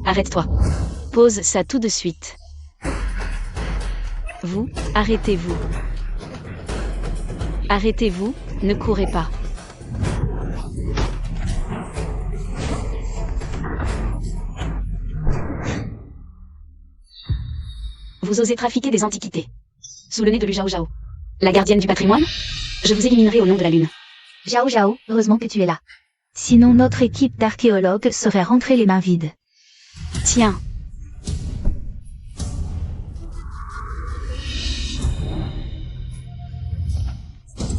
Arrête-toi. Pose ça tout de suite. Vous, arrêtez-vous. Arrêtez-vous, ne courez pas. Vous osez trafiquer des antiquités. Sous le nez de Lu Zhao Zhao, la gardienne du patrimoine, je vous éliminerai au nom de la lune. Zhao Zhao, heureusement que tu es là. Sinon notre équipe d'archéologues serait rentrée les mains vides. Tiens.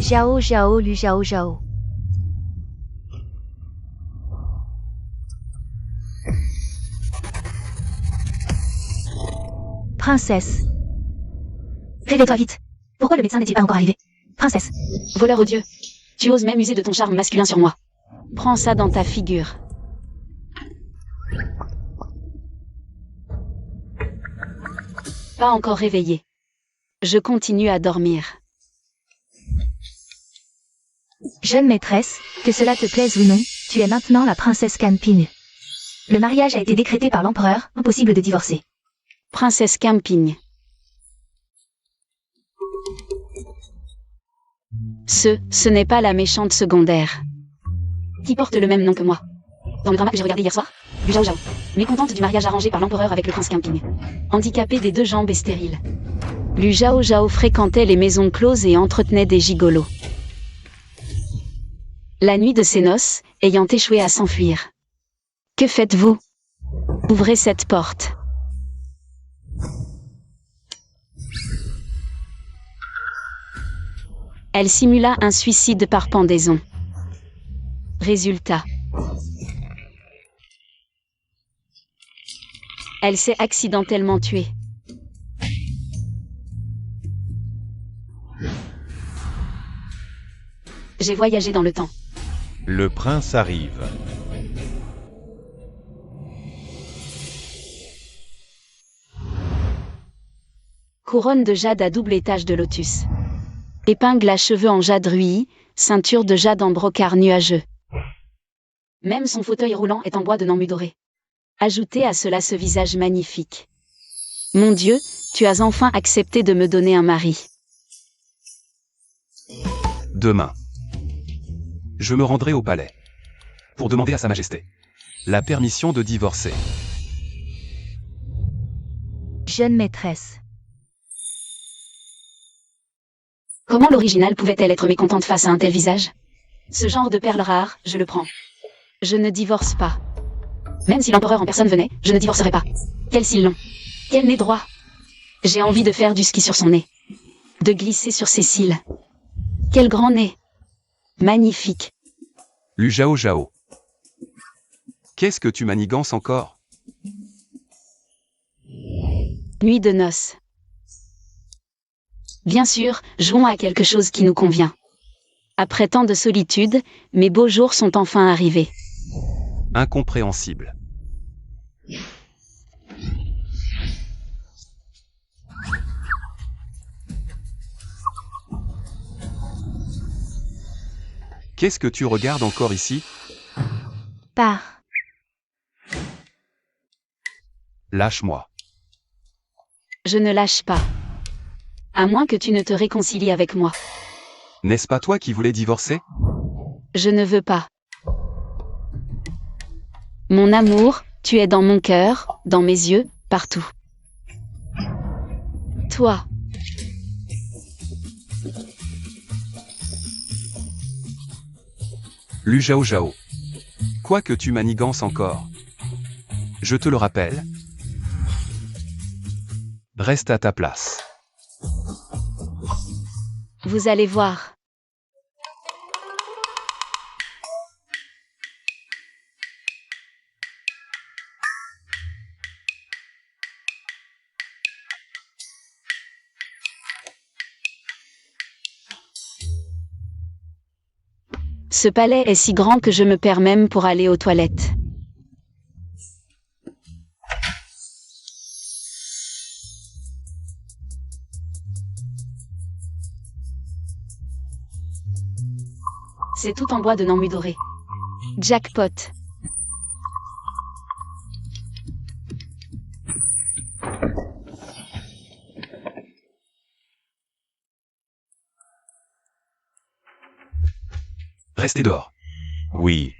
Zhao Zhao Lu Zhao Zhao. Princesse. Réveille-toi vite. Pourquoi le médecin n'est-il pas encore arrivé? Princesse. Voleur odieux. Tu oses même user de ton charme masculin sur moi. Prends ça dans ta figure. Pas encore réveillé. Je continue à dormir. Jeune maîtresse, que cela te plaise ou non, tu es maintenant la princesse Camping. Le mariage a été décrété par l'empereur, impossible de divorcer. Princesse Camping. Ce n'est pas la méchante secondaire. Qui porte le même nom que moi. Dans le drama que j'ai regardé hier soir, Lu Zhao Zhao, mécontente du mariage arrangé par l'empereur avec le prince Camping. Handicapée des 2 jambes et stérile. Lu Zhao Zhao fréquentait les maisons closes et entretenait des gigolos. La nuit de ses noces, ayant échoué à s'enfuir. Que faites-vous? Ouvrez cette porte. Elle simula un suicide par pendaison. Résultat. Elle s'est accidentellement tuée. J'ai voyagé dans le temps. Le prince arrive. Couronne de jade à double étage de lotus. Épingle à cheveux en jade ruillis, ceinture de jade en brocart nuageux. Même son fauteuil roulant est en bois de nambu doré. Ajoutez à cela ce visage magnifique. Mon Dieu, tu as enfin accepté de me donner un mari. Demain, je me rendrai au palais pour demander à Sa Majesté la permission de divorcer. Jeune maîtresse. Comment l'original pouvait-elle être mécontente face à un tel visage? Ce genre de perles rares, je le prends. Je ne divorce pas. Même si l'empereur en personne venait, je ne divorcerai pas. Quel cils long. Quel nez droit. J'ai envie de faire du ski sur son nez. De glisser sur ses cils. Quel grand nez. Magnifique. Lu Zhao Zhao. Qu'est-ce que tu manigances encore? Nuit de noces. Bien sûr, jouons à quelque chose qui nous convient. Après tant de solitude, mes beaux jours sont enfin arrivés. Incompréhensible. Qu'est-ce que tu regardes encore ici? Pars. Lâche-moi. Je ne lâche pas. À moins que tu ne te réconcilies avec moi. N'est-ce pas toi qui voulais divorcer? Je ne veux pas. Mon amour, tu es dans mon cœur, dans mes yeux, partout. Toi. Lu Zhao Zhao. Quoi que tu manigances encore. Je te le rappelle. Reste à ta place. Vous allez voir. Ce palais est si grand que je me perds même pour aller aux toilettes. C'est tout en bois de nambu doré. Jackpot. rester dehors. Oui.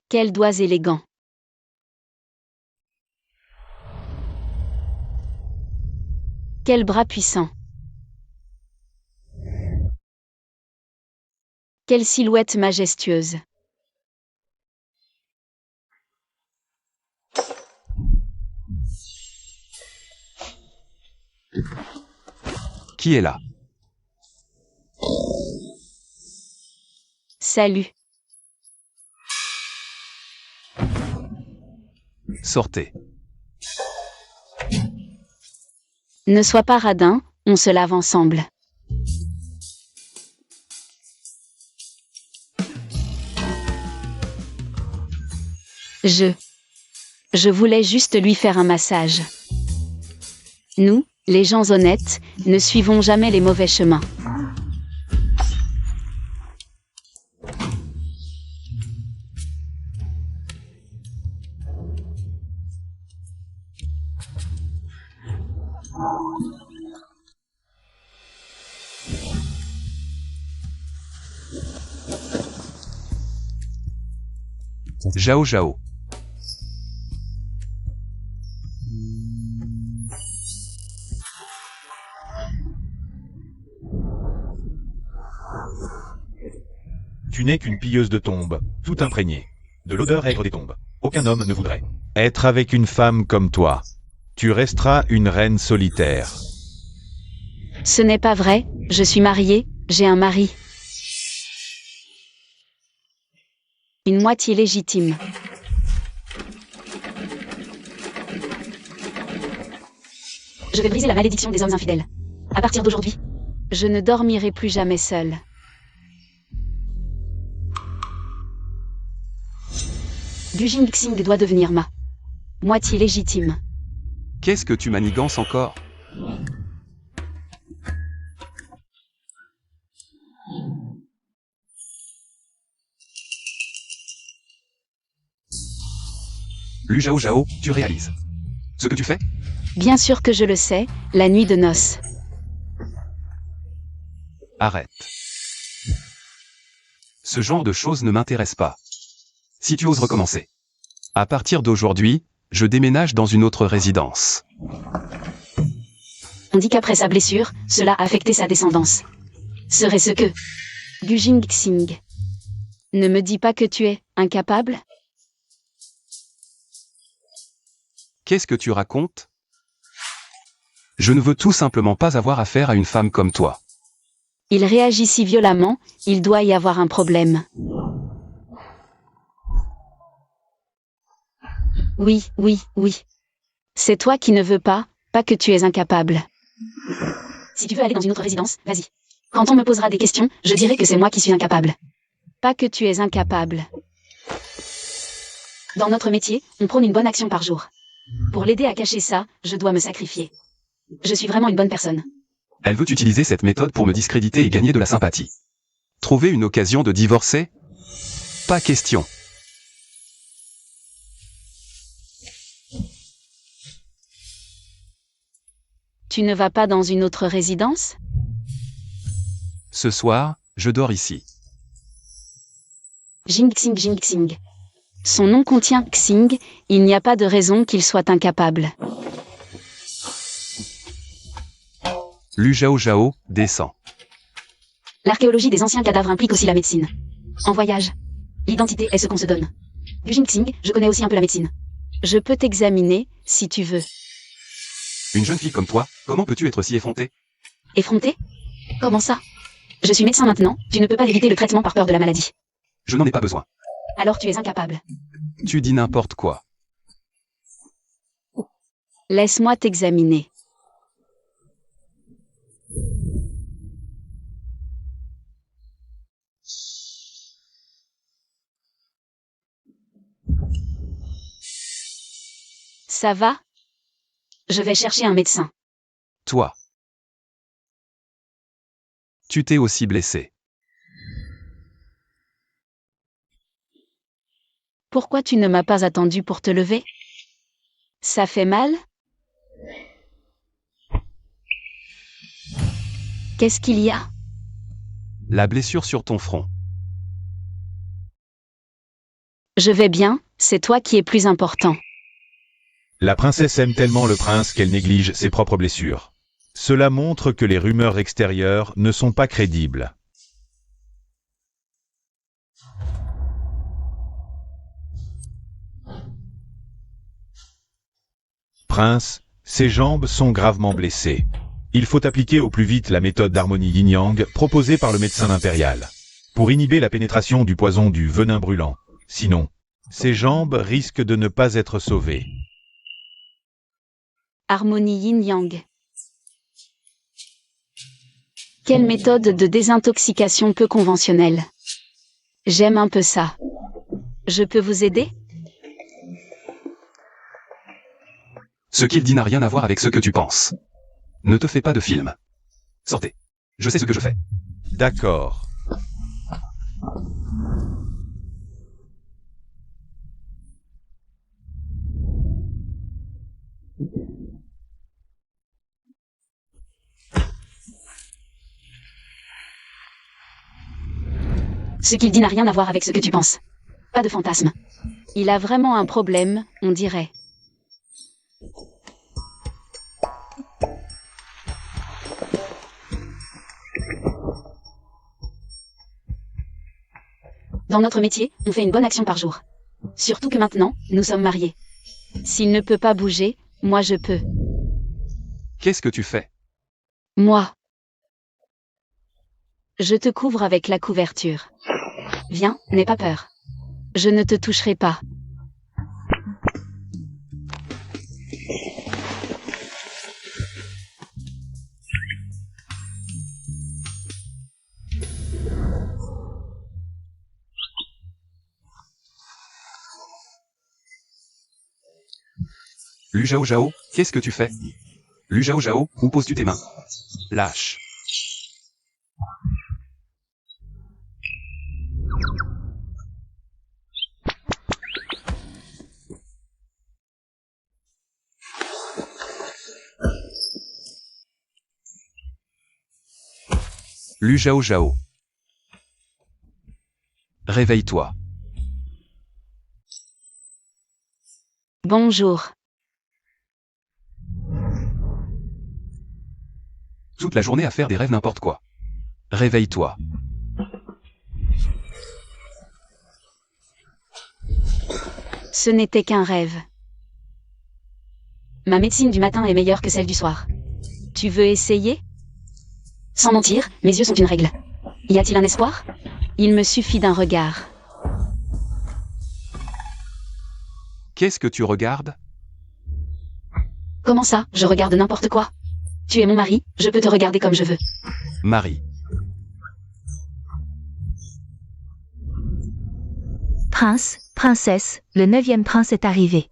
Quels doigts élégants. Quels bras puissants. Quelle silhouette majestueuse. Qui est là? Salut. Sortez. Ne sois pas radin, on se lave ensemble. Je voulais juste lui faire un massage. Nous, les gens honnêtes, ne suivons jamais les mauvais chemins. Jao Jao. Tu n'es qu'une pilleuse de tombes, tout imprégnée. De l'odeur aigre des tombes. Aucun homme ne voudrait être avec une femme comme toi. Tu resteras une reine solitaire. Ce n'est pas vrai, je suis mariée, j'ai un mari. Une moitié légitime. Je vais briser la malédiction des hommes infidèles. À partir d'aujourd'hui, je ne dormirai plus jamais seule. Du Jing-Xing doit devenir ma moitié légitime. Qu'est-ce que tu manigances encore? Lu Jao Jao, tu réalises ce que tu fais? Bien sûr que je le sais, la nuit de noces. Arrête. Ce genre de choses ne m'intéresse pas. Si tu oses recommencer. À partir d'aujourd'hui, je déménage dans une autre résidence. On dit qu'après sa blessure, cela a affecté sa descendance. Serait-ce que... Du Jing-Xing. Ne me dis pas que tu es incapable? Qu'est-ce que tu racontes? Je ne veux tout simplement pas avoir affaire à une femme comme toi. Il réagit si violemment, il doit y avoir un problème. Oui, oui, oui. C'est toi qui ne veux pas que tu es incapable. Si tu veux aller dans une autre résidence, vas-y. Quand on me posera des questions, je dirai que c'est moi qui suis incapable. Pas que tu es incapable. Dans notre métier, on prône une bonne action par jour. Pour l'aider à cacher ça, je dois me sacrifier. Je suis vraiment une bonne personne. Elle veut utiliser cette méthode pour me discréditer et gagner de la sympathie. Trouver une occasion de divorcer? Pas question. Tu ne vas pas dans une autre résidence? Ce soir, je dors ici. Jing-Xing Jing-Xing. Son nom contient Xing, il n'y a pas de raison qu'il soit incapable. Lu Jao Jao, descend. L'archéologie des anciens cadavres implique aussi la médecine. En voyage, l'identité est ce qu'on se donne. Du Jing-Xing, je connais aussi un peu la médecine. Je peux t'examiner, si tu veux. Une jeune fille comme toi, comment peux-tu être si effrontée? Effronté? Comment ça? Je suis médecin maintenant, tu ne peux pas éviter le traitement par peur de la maladie. Je n'en ai pas besoin. Alors tu es incapable. Tu dis n'importe quoi. Laisse-moi t'examiner. Ça va? Je vais chercher un médecin. Toi. Tu t'es aussi blessé. Pourquoi tu ne m'as pas attendu pour te lever? Ça fait mal? Qu'est-ce qu'il y a? La blessure sur ton front. Je vais bien, c'est toi qui es plus important. La princesse aime tellement le prince qu'elle néglige ses propres blessures. Cela montre que les rumeurs extérieures ne sont pas crédibles. Prince, ses jambes sont gravement blessées. Il faut appliquer au plus vite la méthode d'harmonie yin-yang proposée par le médecin impérial, pour inhiber la pénétration du poison du venin brûlant. Sinon, ses jambes risquent de ne pas être sauvées. Harmonie yin-yang. Quelle méthode de désintoxication peu conventionnelle. J'aime un peu ça. Je peux vous aider? Ce qu'il dit n'a rien à voir avec ce que tu penses. Ne te fais pas de film. Sortez. Je sais ce que je fais. D'accord. Ce qu'il dit n'a rien à voir avec ce que tu penses. Pas de fantasme. Il a vraiment un problème, on dirait. Dans notre métier, on fait une bonne action par jour. Surtout que maintenant, nous sommes mariés. S'il ne peut pas bouger, moi je peux. Qu'est-ce que tu fais? Moi. Je te couvre avec la couverture. Viens, n'aie pas peur. Je ne te toucherai pas. Lu Zhao Zhao, qu'est-ce que tu fais? Lu Zhao Zhao, où poses-tu tes mains? Lâche. Lu Zhao Zhao. Réveille-toi. Bonjour. Toute la journée à faire des rêves n'importe quoi. Réveille-toi. Ce n'était qu'un rêve. Ma médecine du matin est meilleure que celle du soir. Tu veux essayer? Sans mentir, mes yeux sont une règle. Y a-t-il un espoir? Il me suffit d'un regard. Qu'est-ce que tu regardes? Comment ça, je regarde n'importe quoi? Tu es mon mari, je peux te regarder comme je veux. Marie. Prince, princesse, le 9e prince est arrivé.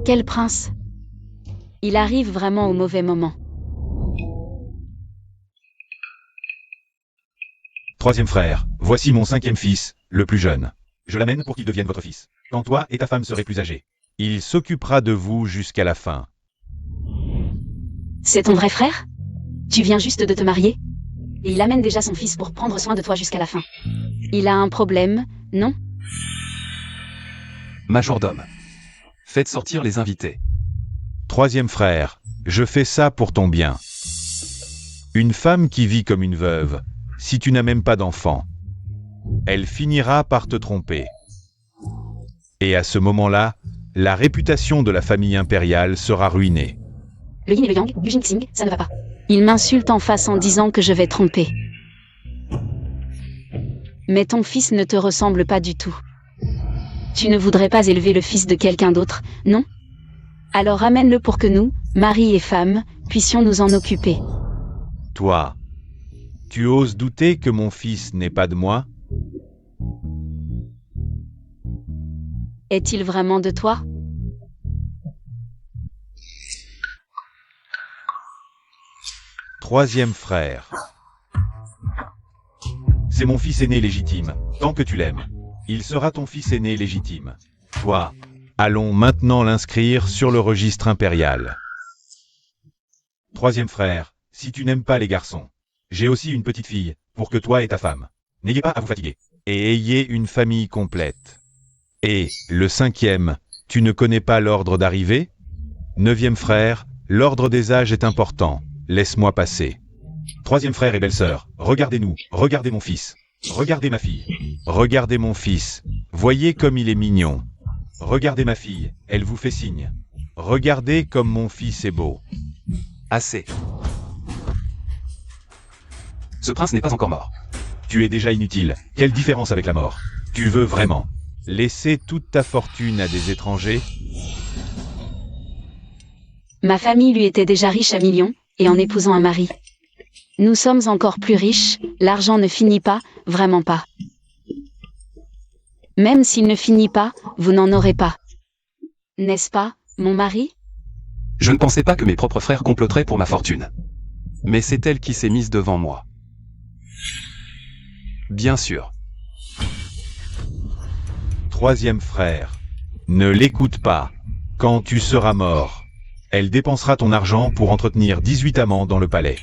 Quel prince? Il arrive vraiment au mauvais moment. Troisième frère, voici mon 5e fils, le plus jeune. Je l'amène pour qu'il devienne votre fils, quand toi et ta femme serez plus âgés. Il s'occupera de vous jusqu'à la fin. C'est ton vrai frère? Tu viens juste de te marier? Et il amène déjà son fils pour prendre soin de toi jusqu'à la fin. Il a un problème, non? Majordome. Faites sortir les invités. Troisième frère, je fais ça pour ton bien. Une femme qui vit comme une veuve, si tu n'as même pas d'enfant, elle finira par te tromper. Et à ce moment-là, la réputation de la famille impériale sera ruinée. Le yin et le yang, du ginseng, ça ne va pas. Il m'insulte en face en disant que je vais tromper. Mais ton fils ne te ressemble pas du tout. Tu ne voudrais pas élever le fils de quelqu'un d'autre, non? Alors amène-le pour que nous, mari et femme, puissions nous en occuper. Toi, tu oses douter que mon fils n'est pas de moi? Est-il vraiment de toi? Troisième frère. C'est mon fils aîné légitime, tant que tu l'aimes. Il sera ton fils aîné légitime. Toi. Allons maintenant l'inscrire sur le registre impérial. Troisième frère, si tu n'aimes pas les garçons, j'ai aussi une petite fille, pour que toi et ta femme n'ayez pas à vous fatiguer. Et ayez une famille complète. Et, le cinquième, tu ne connais pas l'ordre d'arrivée? Neuvième frère, l'ordre des âges est important, laisse-moi passer. Troisième frère et belle-sœur, regardez-nous, regardez mon fils. Regardez ma fille. Regardez mon fils. Voyez comme il est mignon. Regardez ma fille, elle vous fait signe. Regardez comme mon fils est beau. Assez. Ce prince n'est pas encore mort. Tu es déjà inutile. Quelle différence avec la mort? Tu veux vraiment laisser toute ta fortune à des étrangers? Ma famille lui était déjà riche à millions, et en épousant un mari. Nous sommes encore plus riches, l'argent ne finit pas, vraiment pas. Même s'il ne finit pas, vous n'en aurez pas. N'est-ce pas, mon mari? Je ne pensais pas que mes propres frères comploteraient pour ma fortune. Mais c'est elle qui s'est mise devant moi. Bien sûr. Troisième frère. Ne l'écoute pas. Quand tu seras mort, elle dépensera ton argent pour entretenir 18 amants dans le palais.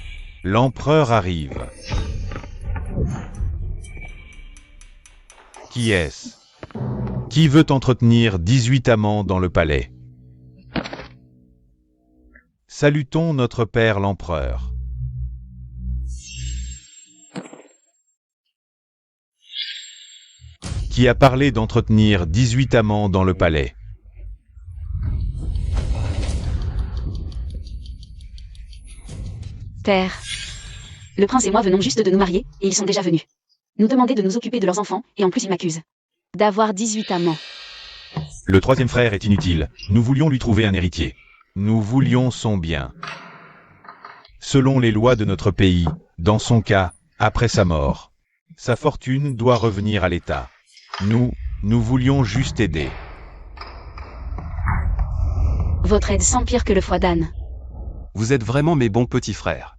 L'empereur arrive. Qui est-ce? Qui veut entretenir 18 amants dans le palais? Salutons notre père l'empereur. Qui a parlé d'entretenir 18 amants dans le palais? Père. Le prince et moi venons juste de nous marier, et ils sont déjà venus. Nous demander de nous occuper de leurs enfants, et en plus ils m'accusent d'avoir 18 amants. Le troisième frère est inutile. Nous voulions lui trouver un héritier. Nous voulions son bien. Selon les lois de notre pays, dans son cas, après sa mort, sa fortune doit revenir à l'État. Nous voulions juste aider. Votre aide s'empire que le foie d'âne. Vous êtes vraiment mes bons petits frères.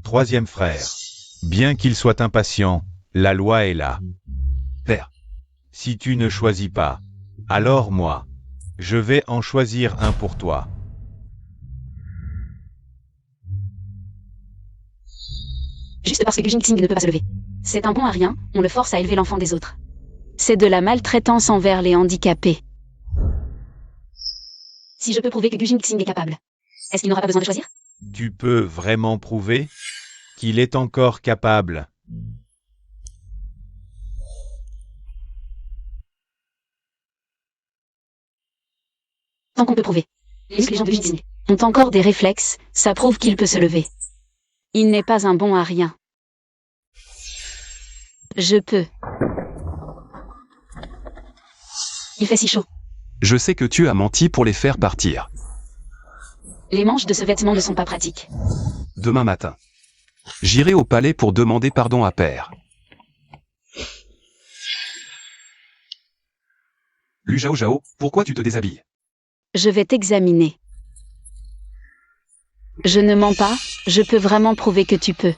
Troisième frère. Bien qu'il soit impatient, la loi est là. Père. Si tu ne choisis pas, alors moi, je vais en choisir un pour toi. Juste parce que Gujin Xing ne peut pas se lever. C'est un bon à rien, on le force à élever l'enfant des autres. C'est de la maltraitance envers les handicapés. Si je peux prouver que Gujin Xing est capable, est-ce qu'il n'aura pas besoin de choisir? Tu peux vraiment prouver qu'il est encore capable? Tant qu'on peut prouver. Les gens de Gujin Xing ont encore des réflexes, ça prouve qu'il peut se lever. Il n'est pas un bon à rien. Je peux. Il fait si chaud. Je sais que tu as menti pour les faire partir. Les manches de ce vêtement ne sont pas pratiques. Demain matin. J'irai au palais pour demander pardon à Père. Lu Zhao Zhao, pourquoi tu te déshabilles? Je vais t'examiner. Je ne mens pas, je peux vraiment prouver que tu peux.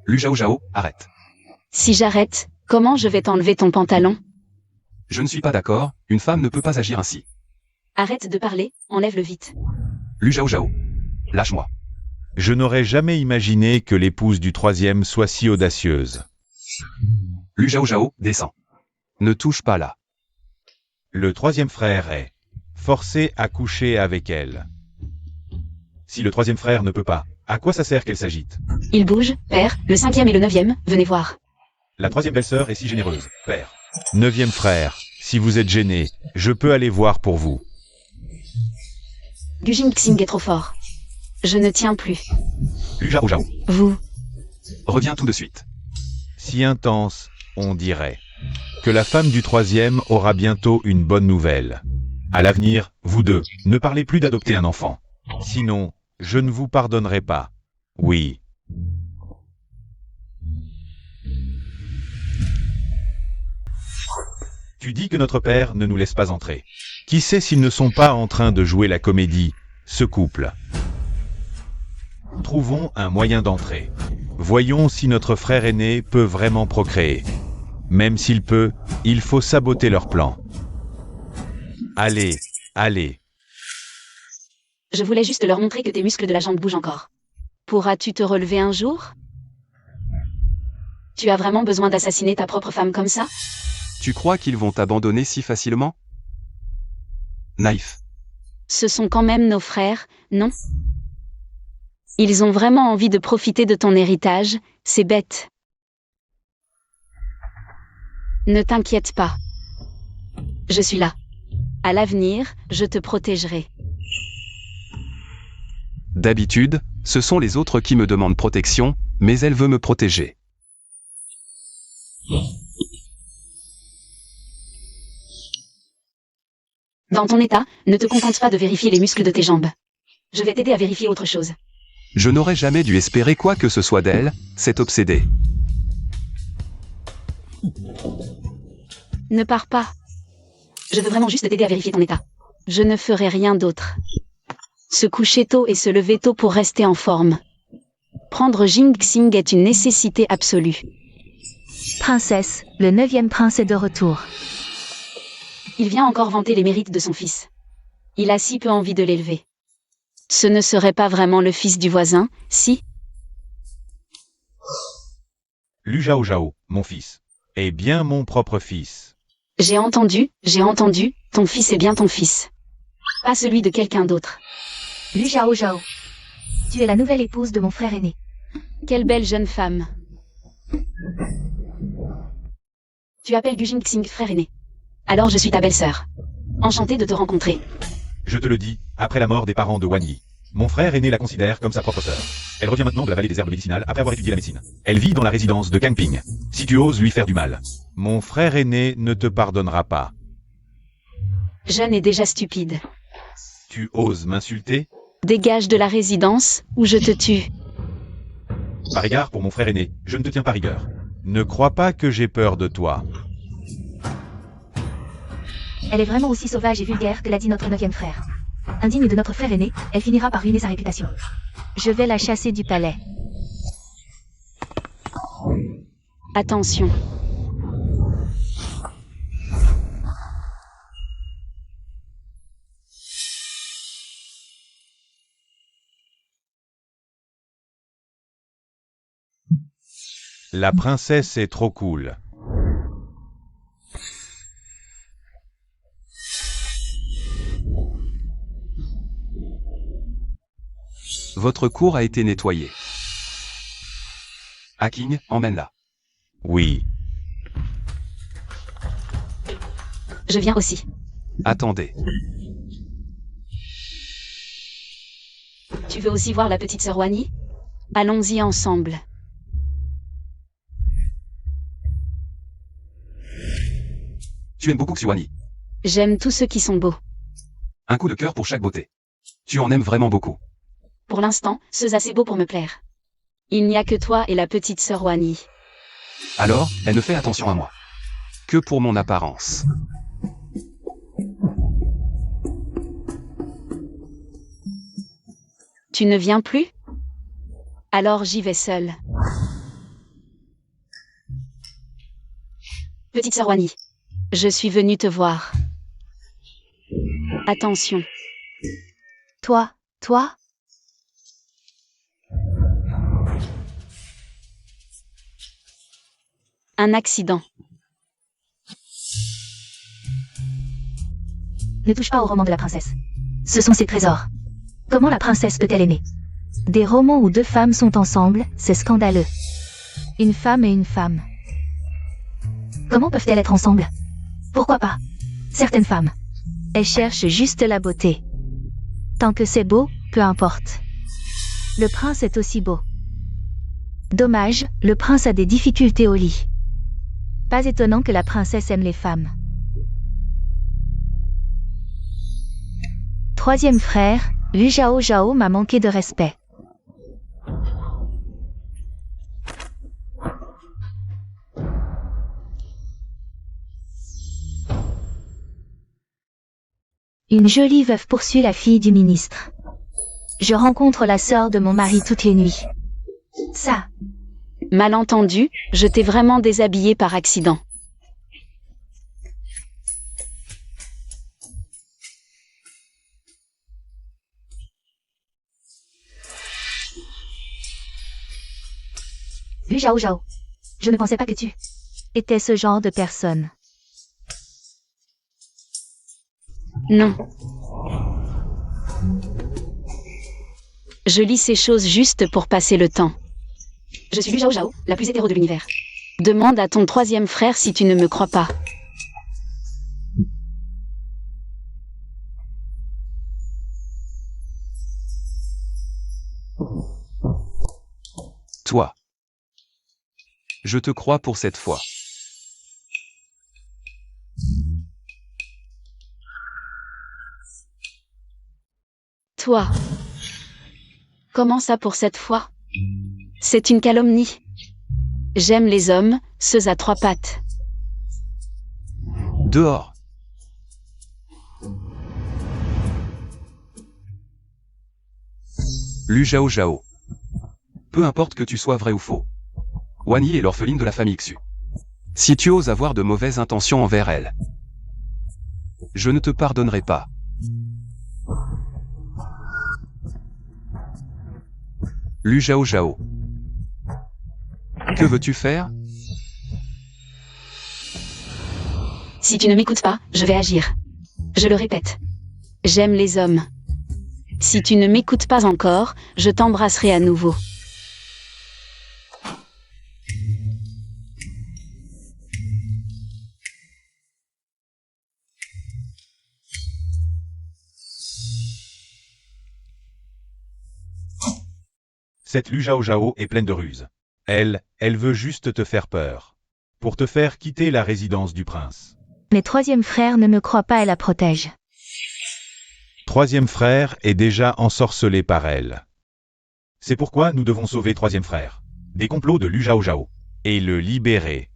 Lu Zhao Zhao, arrête. Si j'arrête, comment je vais t'enlever ton pantalon? Je ne suis pas d'accord, une femme ne peut pas agir ainsi. Arrête de parler, enlève-le vite. Lu Zhao Zhao. Lâche-moi. Je n'aurais jamais imaginé que l'épouse du troisième soit si audacieuse. Lu Zhao Zhao, descends. Ne touche pas là. Le troisième frère est forcé à coucher avec elle. Si le troisième frère ne peut pas, à quoi ça sert qu'elle s'agite? Il bouge, père, le cinquième et le neuvième, venez voir. La troisième belle-sœur est si généreuse, père. Neuvième frère, si vous êtes gêné, je peux aller voir pour vous. Gujin Xing est trop fort. Je ne tiens plus. Lu Zhao Zhao. Vous. Reviens tout de suite. Si intense, on dirait que la femme du troisième aura bientôt une bonne nouvelle. À l'avenir, vous deux, ne parlez plus d'adopter un enfant. Sinon, je ne vous pardonnerai pas. Oui. Tu dis que notre père ne nous laisse pas entrer. Qui sait s'ils ne sont pas en train de jouer la comédie, ce couple? Trouvons un moyen d'entrer. Voyons si notre frère aîné peut vraiment procréer. Même s'il peut, il faut saboter leur plan. Allez, allez. Je voulais juste leur montrer que tes muscles de la jambe bougent encore. Pourras-tu te relever un jour? Tu as vraiment besoin d'assassiner ta propre femme comme ça? Tu crois qu'ils vont t'abandonner si facilement? Knife. Ce sont quand même nos frères, non? Ils ont vraiment envie de profiter de ton héritage, c'est bête. Ne t'inquiète pas. Je suis là. À l'avenir, je te protégerai. D'habitude, ce sont les autres qui me demandent protection, mais elle veut me protéger. Dans ton état, ne te contente pas de vérifier les muscles de tes jambes. Je vais t'aider à vérifier autre chose. Je n'aurais jamais dû espérer quoi que ce soit d'elle, cette obsédée. Ne pars pas. Je veux vraiment juste t'aider à vérifier ton état. Je ne ferai rien d'autre. Se coucher tôt et se lever tôt pour rester en forme. Prendre ginseng est une nécessité absolue. Princesse, le 9e prince est de retour. Il vient encore vanter les mérites de son fils. Il a si peu envie de l'élever. Ce ne serait pas vraiment le fils du voisin, si? Lu Zhao Zhao, mon fils. Est bien mon propre fils. J'ai entendu, ton fils est bien ton fils. Pas celui de quelqu'un d'autre. Lu Zhao Zhao. Tu es la nouvelle épouse de mon frère aîné. Quelle belle jeune femme. Tu appelles Gu Jingxing frère aîné. Alors je suis ta belle-sœur. Enchantée de te rencontrer. Je te le dis, après la mort des parents de Wan Yi. Mon frère aîné la considère comme sa propre sœur. Elle revient maintenant de la vallée des herbes médicinales après avoir étudié la médecine. Elle vit dans la résidence de Kangping. Si tu oses lui faire du mal, mon frère aîné ne te pardonnera pas. Jeune et déjà stupide. Tu oses m'insulter? Dégage de la résidence, ou je te tue. Par égard pour mon frère aîné, je ne te tiens pas rigueur. Ne crois pas que j'ai peur de toi. Elle est vraiment aussi sauvage et vulgaire que l'a dit notre 9e frère. Indigne de notre frère aîné, elle finira par ruiner sa réputation. Je vais la chasser du palais. Attention. La princesse est trop cool. Votre cour a été nettoyée. Hacking, emmène-la. Oui. Je viens aussi. Attendez. Tu veux aussi voir la petite sœur Wani? Allons-y ensemble. Tu aimes beaucoup Xuani. J'aime tous ceux qui sont beaux. Un coup de cœur pour chaque beauté. Tu en aimes vraiment beaucoup. Pour l'instant, ceux assez beaux pour me plaire. Il n'y a que toi et la petite sœur Wani. Alors, elle ne fait attention à moi. Que pour mon apparence. Tu ne viens plus? Alors j'y vais seule. Petite sœur Wani, je suis venue te voir. Attention. Toi? Un accident. Ne touche pas au roman de la princesse. Ce sont ses trésors. Comment la princesse peut-elle aimer? Des romans où 2 femmes sont ensemble, c'est scandaleux. Une femme et une femme. Comment peuvent-elles être ensemble? Pourquoi pas? Certaines femmes. Elles cherchent juste la beauté. Tant que c'est beau, peu importe. Le prince est aussi beau. Dommage, le prince a des difficultés au lit. Pas étonnant que la princesse aime les femmes. 3e frère, Lu Zhao Zhao m'a manqué de respect. Une jolie veuve poursuit la fille du ministre. Je rencontre la sœur de mon mari toutes les nuits. Ça. Malentendu, je t'ai vraiment déshabillé par accident. Lu Zhao Zhao. Je ne pensais pas que tu étais ce genre de personne. Non. Je lis ces choses juste pour passer le temps. Je suis Lu Zhao Zhao, la plus hétéro de l'univers. Demande à ton troisième frère si tu ne me crois pas. Toi. Je te crois pour cette fois. Toi. Comment ça pour cette fois? C'est une calomnie. J'aime les hommes, ceux à trois pattes. Dehors. Lu Zhao Zhao. Peu importe que tu sois vrai ou faux. Wan Yi est l'orpheline de la famille Xu. Si tu oses avoir de mauvaises intentions envers elle, je ne te pardonnerai pas. Lu Zhao Zhao. Que veux-tu faire? Si tu ne m'écoutes pas, je vais agir. Je le répète. J'aime les hommes. Si tu ne m'écoutes pas encore, je t'embrasserai à nouveau. Cette Lu Zhao Zhao est pleine de ruses. Elle veut juste te faire peur. Pour te faire quitter la résidence du prince. Mes troisième frères ne me croient pas et la protègent. Troisième frère est déjà ensorcelé par elle. C'est pourquoi nous devons sauver troisième frère. Des complots de Lu Zhao Zhao. Et le libérer.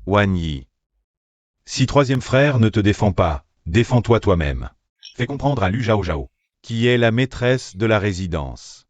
Wan Yi. Si troisième frère ne te défend pas, défends-toi toi-même. Fais comprendre à Lu Zhao Zhao, qui est la maîtresse de la résidence.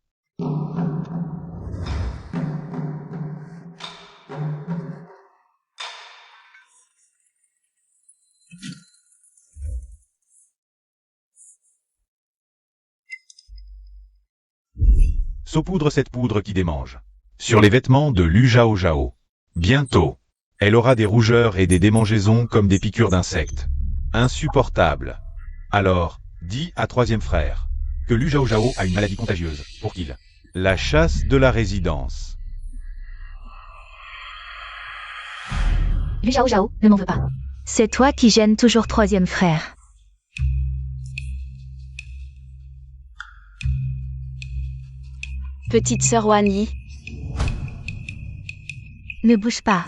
Saupoudre cette poudre qui démange. Sur les vêtements de Lu Zhao Zhao. Bientôt, elle aura des rougeurs et des démangeaisons comme des piqûres d'insectes. Insupportable. Alors, dis à troisième frère que Lu Zhao Zhao a une maladie contagieuse pour qu'il la chasse de la résidence. Lu Zhao Zhao, ne m'en veux pas. C'est toi qui gênes toujours troisième frère. Petite sœur Wan Yi, Ne bouge pas.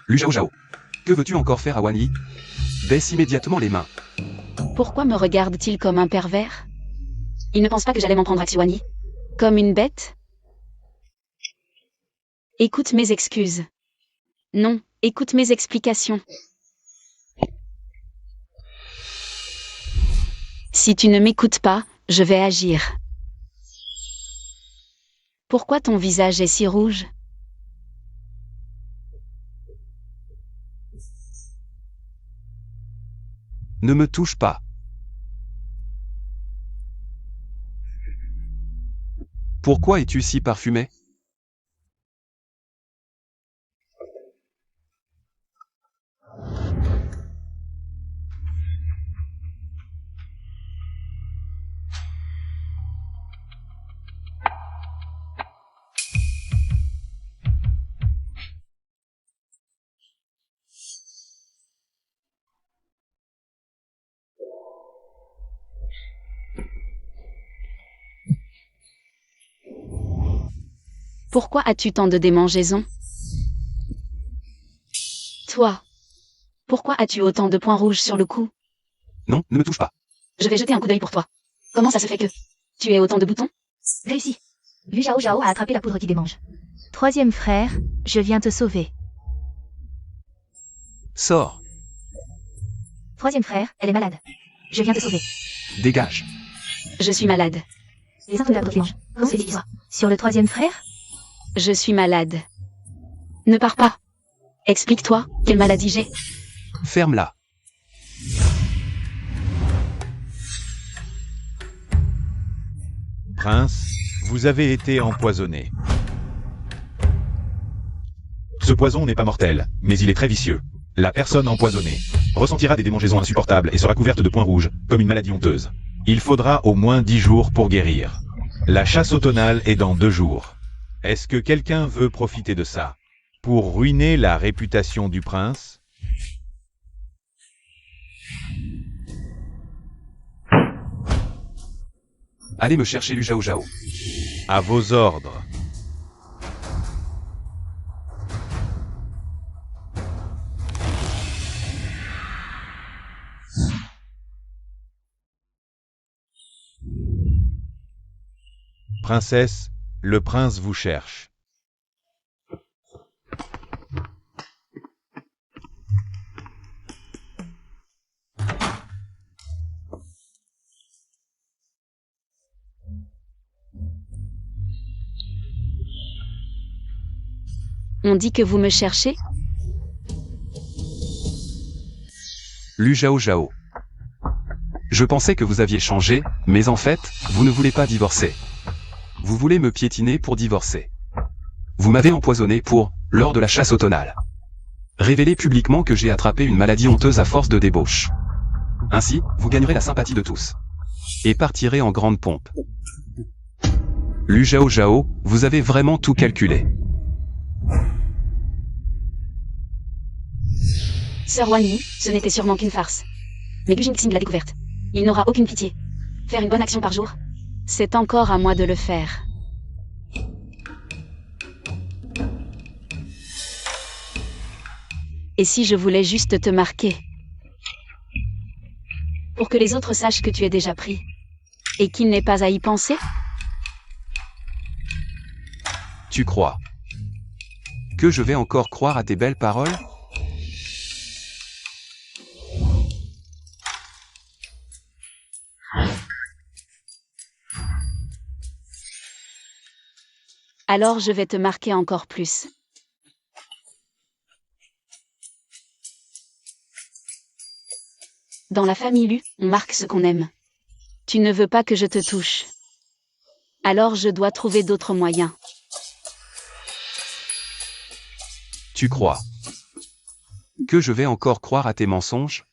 Lu Zhao Zhao. Que veux-tu encore faire à Wan Yi? Baisse immédiatement les mains. pourquoi me regarde-t-il comme un pervers? Il ne pense pas que j'allais m'en prendre à Xu Wan Yi? Comme une bête? Écoute mes excuses. Non, écoute mes explications. Si tu ne m'écoutes pas, je vais agir. Pourquoi ton visage est si rouge? Ne me touche pas. Pourquoi es-tu si parfumé? Pourquoi as-tu tant de démangeaisons? Toi, pourquoi as-tu autant de points rouges sur le cou? Non, ne me touche pas. Je vais jeter un coup d'œil pour toi. Comment ça se fait que Tu es autant de boutons? Réussi. Lu Zhao Zhao a attrapé la poudre qui démange. Troisième frère, je viens te sauver. Sors. Troisième frère, elle est malade. Je viens te sauver. Dégage. Je suis malade. Les symptômes de la poudre qui démange. Comment se dit-il? Sur le troisième frère? Je suis malade. Ne pars pas. Explique-toi, quelle maladie j'ai? Ferme-la. Prince, vous avez été empoisonné. Ce poison n'est pas mortel, mais il est très vicieux. La personne empoisonnée ressentira des démangeaisons insupportables et sera couverte de points rouges, comme une maladie honteuse. Il faudra au moins 10 jours pour guérir. La chasse automnale est dans 2 jours. Est-ce que quelqu'un veut profiter de ça pour ruiner la réputation du prince? Allez me chercher Lu Zhao Zhao. À vos ordres. Princesse, le prince vous cherche. On dit que vous me cherchez? Lu Zhao Zhao. Je pensais que vous aviez changé, mais en fait, vous ne voulez pas divorcer. Vous voulez me piétiner pour divorcer. Vous m'avez empoisonné pour, lors de la chasse automnale. Révéler publiquement que j'ai attrapé une maladie honteuse à force de débauche. Ainsi, vous gagnerez la sympathie de tous. Et partirez en grande pompe. Lu Zhao Zhao, vous avez vraiment tout calculé. Sœur Wanyi, ce n'était sûrement qu'une farce. Mais Gu Jingxing l'a découverte. Il n'aura aucune pitié. Faire une bonne action par jour? C'est encore à moi de le faire. Et si je voulais juste te marquer? Pour que les autres sachent que tu es déjà pris. Et qu'il n'est pas à y penser? Tu crois que je vais encore croire à tes belles paroles? Alors je vais te marquer encore plus. Dans la famille Lu, on marque ce qu'on aime. Tu ne veux pas que je te touche. Alors je dois trouver d'autres moyens. Tu crois que je vais encore croire à tes mensonges?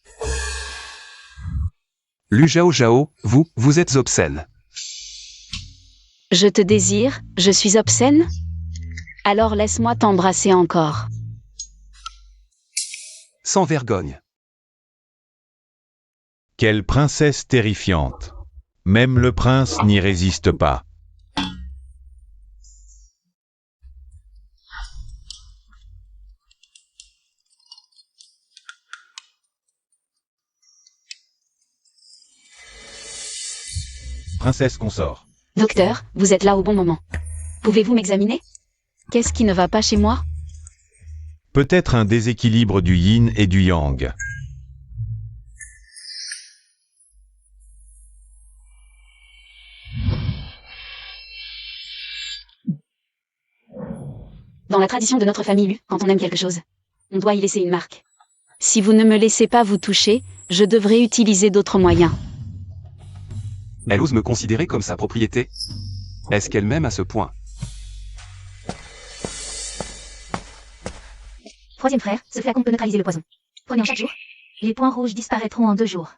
Lu Zhao Zhao, vous êtes obscène. Je te désire, je suis obscène? Alors laisse-moi t'embrasser encore. Sans vergogne. Quelle princesse terrifiante. Même le prince n'y résiste pas. Princesse consort. Docteur, vous êtes là au bon moment. Pouvez-vous m'examiner? Qu'est-ce qui ne va pas chez moi? Peut-être un déséquilibre du yin et du yang. Dans la tradition de notre famille Lu, quand on aime quelque chose, on doit y laisser une marque. Si vous ne me laissez pas vous toucher, je devrais utiliser d'autres moyens. Elle ose me considérer comme sa propriété? Est-ce qu'elle m'aime à ce point? Troisième frère, ce flacon peut neutraliser le poison. Prenez-en chaque jour. Les points rouges disparaîtront en 2 jours.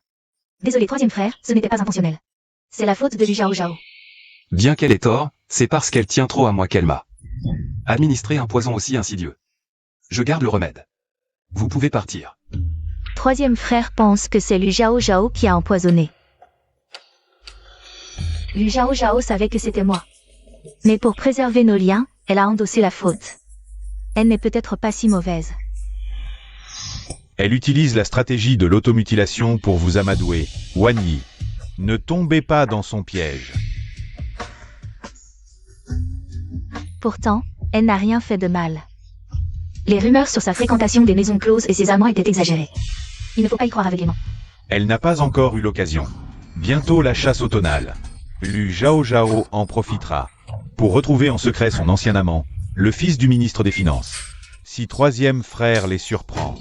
Désolé troisième frère, ce n'était pas intentionnel. C'est la faute de Lu Zhao Zhao. Bien qu'elle ait tort, c'est parce qu'elle tient trop à moi qu'elle m'a administré un poison aussi insidieux. Je garde le remède. Vous pouvez partir. Troisième frère pense que c'est Lu Zhao Zhao qui a empoisonné. Lu Zhao Zhao savait que c'était moi. Mais pour préserver nos liens, elle a endossé la faute. Elle n'est peut-être pas si mauvaise. Elle utilise la stratégie de l'automutilation pour vous amadouer. Wanyi, ne tombez pas dans son piège. Pourtant, elle n'a rien fait de mal. Les rumeurs sur sa fréquentation des maisons closes et ses amants étaient exagérées. Il ne faut pas y croire aveuglément. Elle n'a pas encore eu l'occasion. Bientôt la chasse automnale. Lu Zhao Zhao en profitera pour retrouver en secret son ancien amant, le fils du ministre des Finances. Si troisième frère les surprend,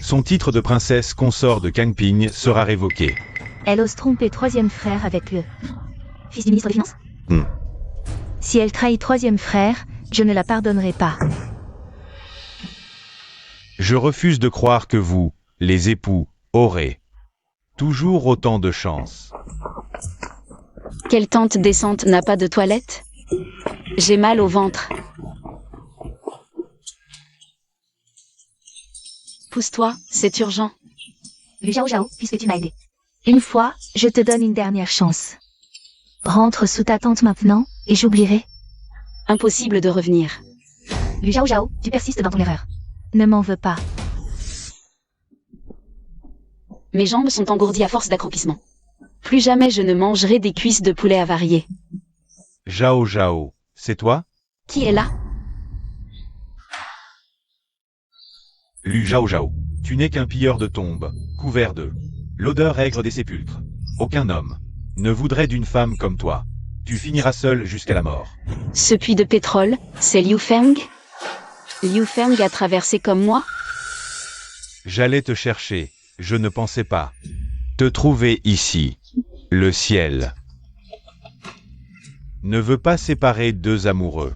son titre de princesse consort de Kangping sera révoqué. Elle ose tromper troisième frère avec le fils du ministre des Finances. Si elle trahit troisième frère, je ne la pardonnerai pas. Je refuse de croire que vous, les époux, aurez toujours autant de chance. Quelle tante décente n'a pas de toilette? J'ai mal au ventre. Pousse-toi, c'est urgent. Lu Zhao Zhao, puisque tu m'as aidé. Une fois, je te donne une dernière chance. Rentre sous ta tente maintenant, et j'oublierai. Impossible de revenir. Lu Zhao Zhao, tu persistes dans ton erreur. Ne m'en veux pas. Mes jambes sont engourdies à force d'accroupissement. Plus jamais je ne mangerai des cuisses de poulet avariées. Zhao Zhao, c'est toi? Qui est là? Lu Zhao Zhao, tu n'es qu'un pilleur de tombes, couvert de l'odeur aigre des sépulcres. Aucun homme ne voudrait d'une femme comme toi. Tu finiras seul jusqu'à la mort. Ce puits de pétrole, c'est Liu Feng? Liu Feng a traversé comme moi? J'allais te chercher, je ne pensais pas te trouver ici. Le ciel ne veut pas séparer deux amoureux.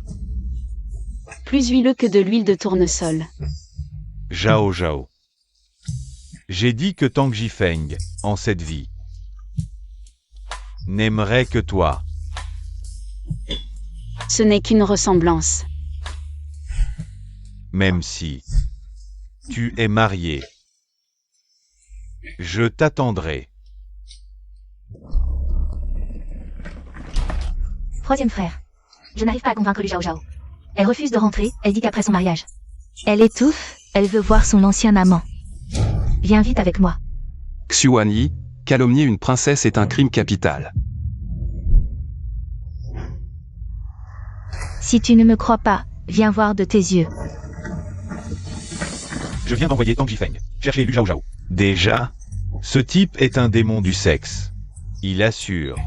Plus huileux que de l'huile de tournesol. Zhao Zhao. J'ai dit que Tang Jifeng, en cette vie, n'aimerait que toi. Ce n'est qu'une ressemblance. Même si tu es marié, je t'attendrai. Troisième frère. Je n'arrive pas à convaincre Lu Zhao Zhao. Elle refuse de rentrer, elle dit qu'après son mariage. Elle étouffe, elle veut voir son ancien amant. Viens vite avec moi. Xuanyi, calomnier une princesse est un crime capital. Si tu ne me crois pas, viens voir de tes yeux. Je viens d'envoyer Tang Jifeng chercher Lu Zhao Zhao. Déjà, ce type est un démon du sexe. Il assure.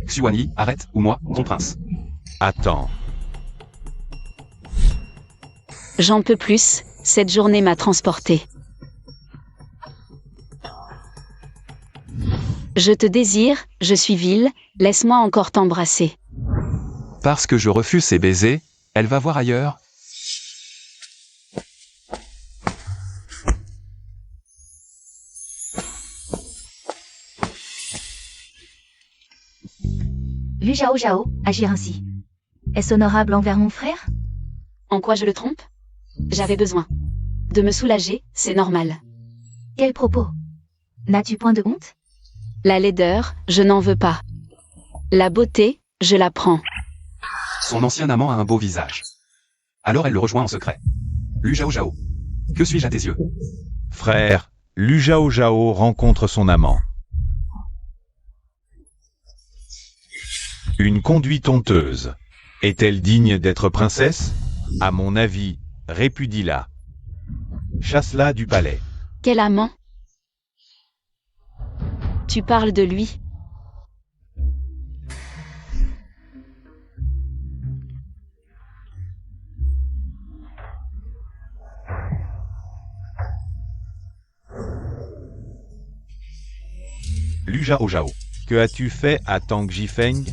Xuanyi, arrête, ou moi, ton prince. Attends. J'en peux plus, cette journée m'a transporté. Je te désire, je suis vil, laisse-moi encore t'embrasser. Parce que je refuse ses baisers, elle va voir ailleurs. Lu Zhao Zhao, agir ainsi. Est-ce honorable envers mon frère? En quoi je le trompe? J'avais besoin de me soulager, c'est normal. Quel propos? N'as-tu point de honte? La laideur, je n'en veux pas. La beauté, je la prends. Son ancien amant a un beau visage. Alors elle le rejoint en secret. Lu Zhao Zhao. Que suis-je à tes yeux? Frère, Lu Zhao Zhao rencontre son amant. Une conduite honteuse. Est-elle digne d'être princesse? À mon avis, répudie-la. Chasse-la du palais. Quel amant? Tu parles de lui? Lu Zhao Zhao. Que as-tu fait à Tang Jifeng?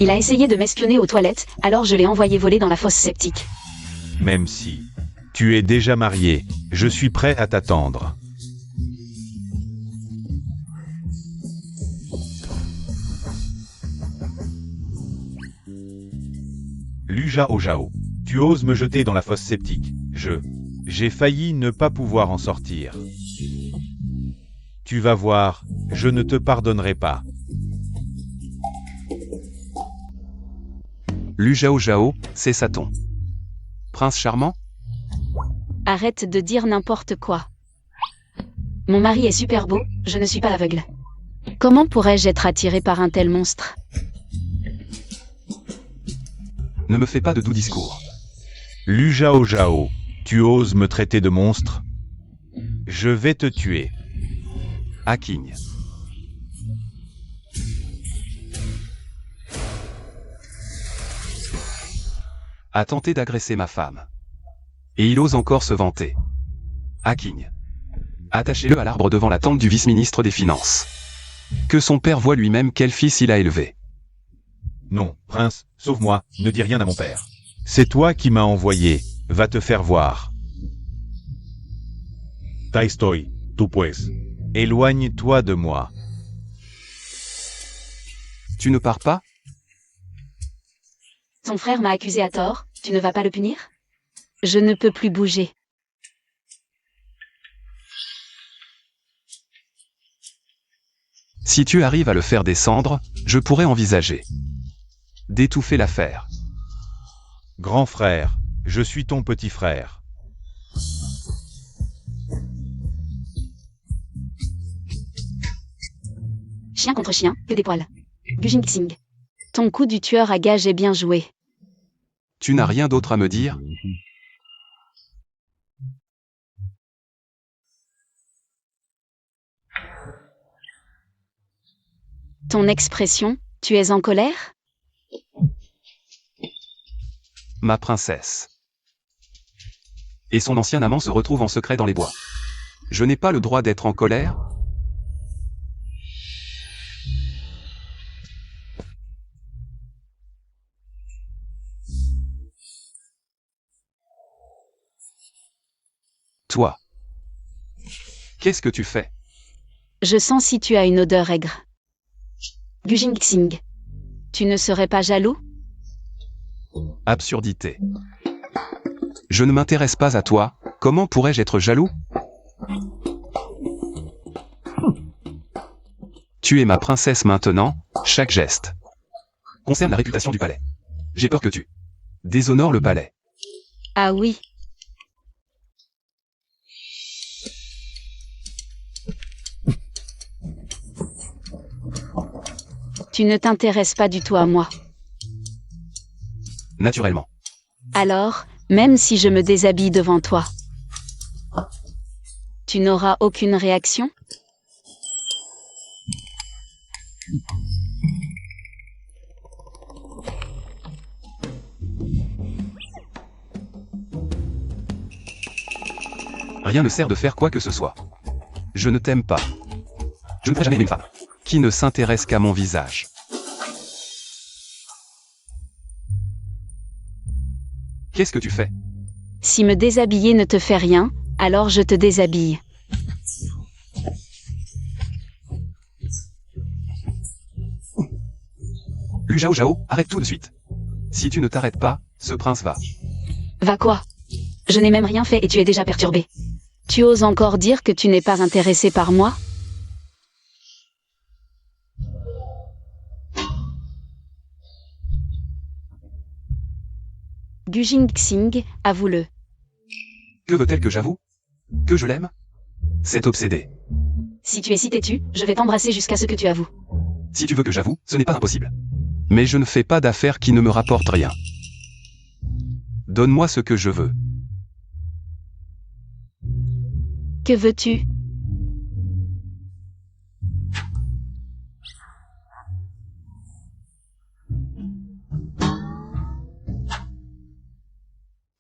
Il a essayé de m'espionner aux toilettes, alors je l'ai envoyé voler dans la fosse septique. Même si tu es déjà marié, je suis prêt à t'attendre. Lu Zhao Zhao. Tu oses me jeter dans la fosse septique. J'ai failli ne pas pouvoir en sortir. Tu vas voir, je ne te pardonnerai pas. Lu Zhao Zhao, c'est Satan. Prince charmant? Arrête de dire n'importe quoi. Mon mari est super beau, je ne suis pas aveugle. Comment pourrais-je être attiré par un tel monstre? Ne me fais pas de doux discours. Lu Zhao Zhao, tu oses me traiter de monstre? Je vais te tuer. Haking. A tenté d'agresser ma femme. Et il ose encore se vanter. Haking. Attachez-le à l'arbre devant la tente du vice-ministre des Finances. Que son père voie lui-même quel fils il a élevé. Non, prince, sauve-moi, ne dis rien à mon père. C'est toi qui m'as envoyé, va te faire voir. Taistoy, tu pues. Éloigne-toi de moi. Tu ne pars pas? Ton frère m'a accusé à tort, tu ne vas pas le punir? Je ne peux plus bouger. Si tu arrives à le faire descendre, je pourrais envisager d'étouffer l'affaire. Grand frère, je suis ton petit frère. Chien contre chien, que des poils. Gujin Xing. Ton coup du tueur à gage est bien joué. Tu n'as rien d'autre à me dire? Ton expression, tu es en colère? Ma princesse. Et son ancien amant se retrouve en secret dans les bois. Je n'ai pas le droit d'être en colère? Toi. Qu'est-ce que tu fais? Je sens si tu as une odeur aigre. Gujin Xing. Tu ne serais pas jaloux? Absurdité. Je ne m'intéresse pas à toi, comment pourrais-je être jaloux? Tu es ma princesse maintenant, chaque geste concerne la réputation du palais. J'ai peur que tu déshonores le palais. Ah oui. Tu ne t'intéresses pas du tout à moi. Naturellement. Alors, même si je me déshabille devant toi, tu n'auras aucune réaction? Rien ne sert de faire quoi que ce soit. Je ne t'aime pas. Je ne pourrai jamais aimer une femme qui ne s'intéresse qu'à mon visage. Qu'est-ce que tu fais? Si me déshabiller ne te fait rien, alors je te déshabille. Lu Zhao Zhao, arrête tout de suite. Si tu ne t'arrêtes pas, ce prince va. Va quoi? Je n'ai même rien fait et tu es déjà perturbé. Tu oses encore dire que tu n'es pas intéressé par moi? Gujin Xing, avoue-le. Que veut-elle que j'avoue? Que je l'aime? C'est obsédé. Si tu es si têtu, je vais t'embrasser jusqu'à ce que tu avoues. Si tu veux que j'avoue, ce n'est pas impossible. Mais je ne fais pas d'affaires qui ne me rapportent rien. Donne-moi ce que je veux. Que veux-tu?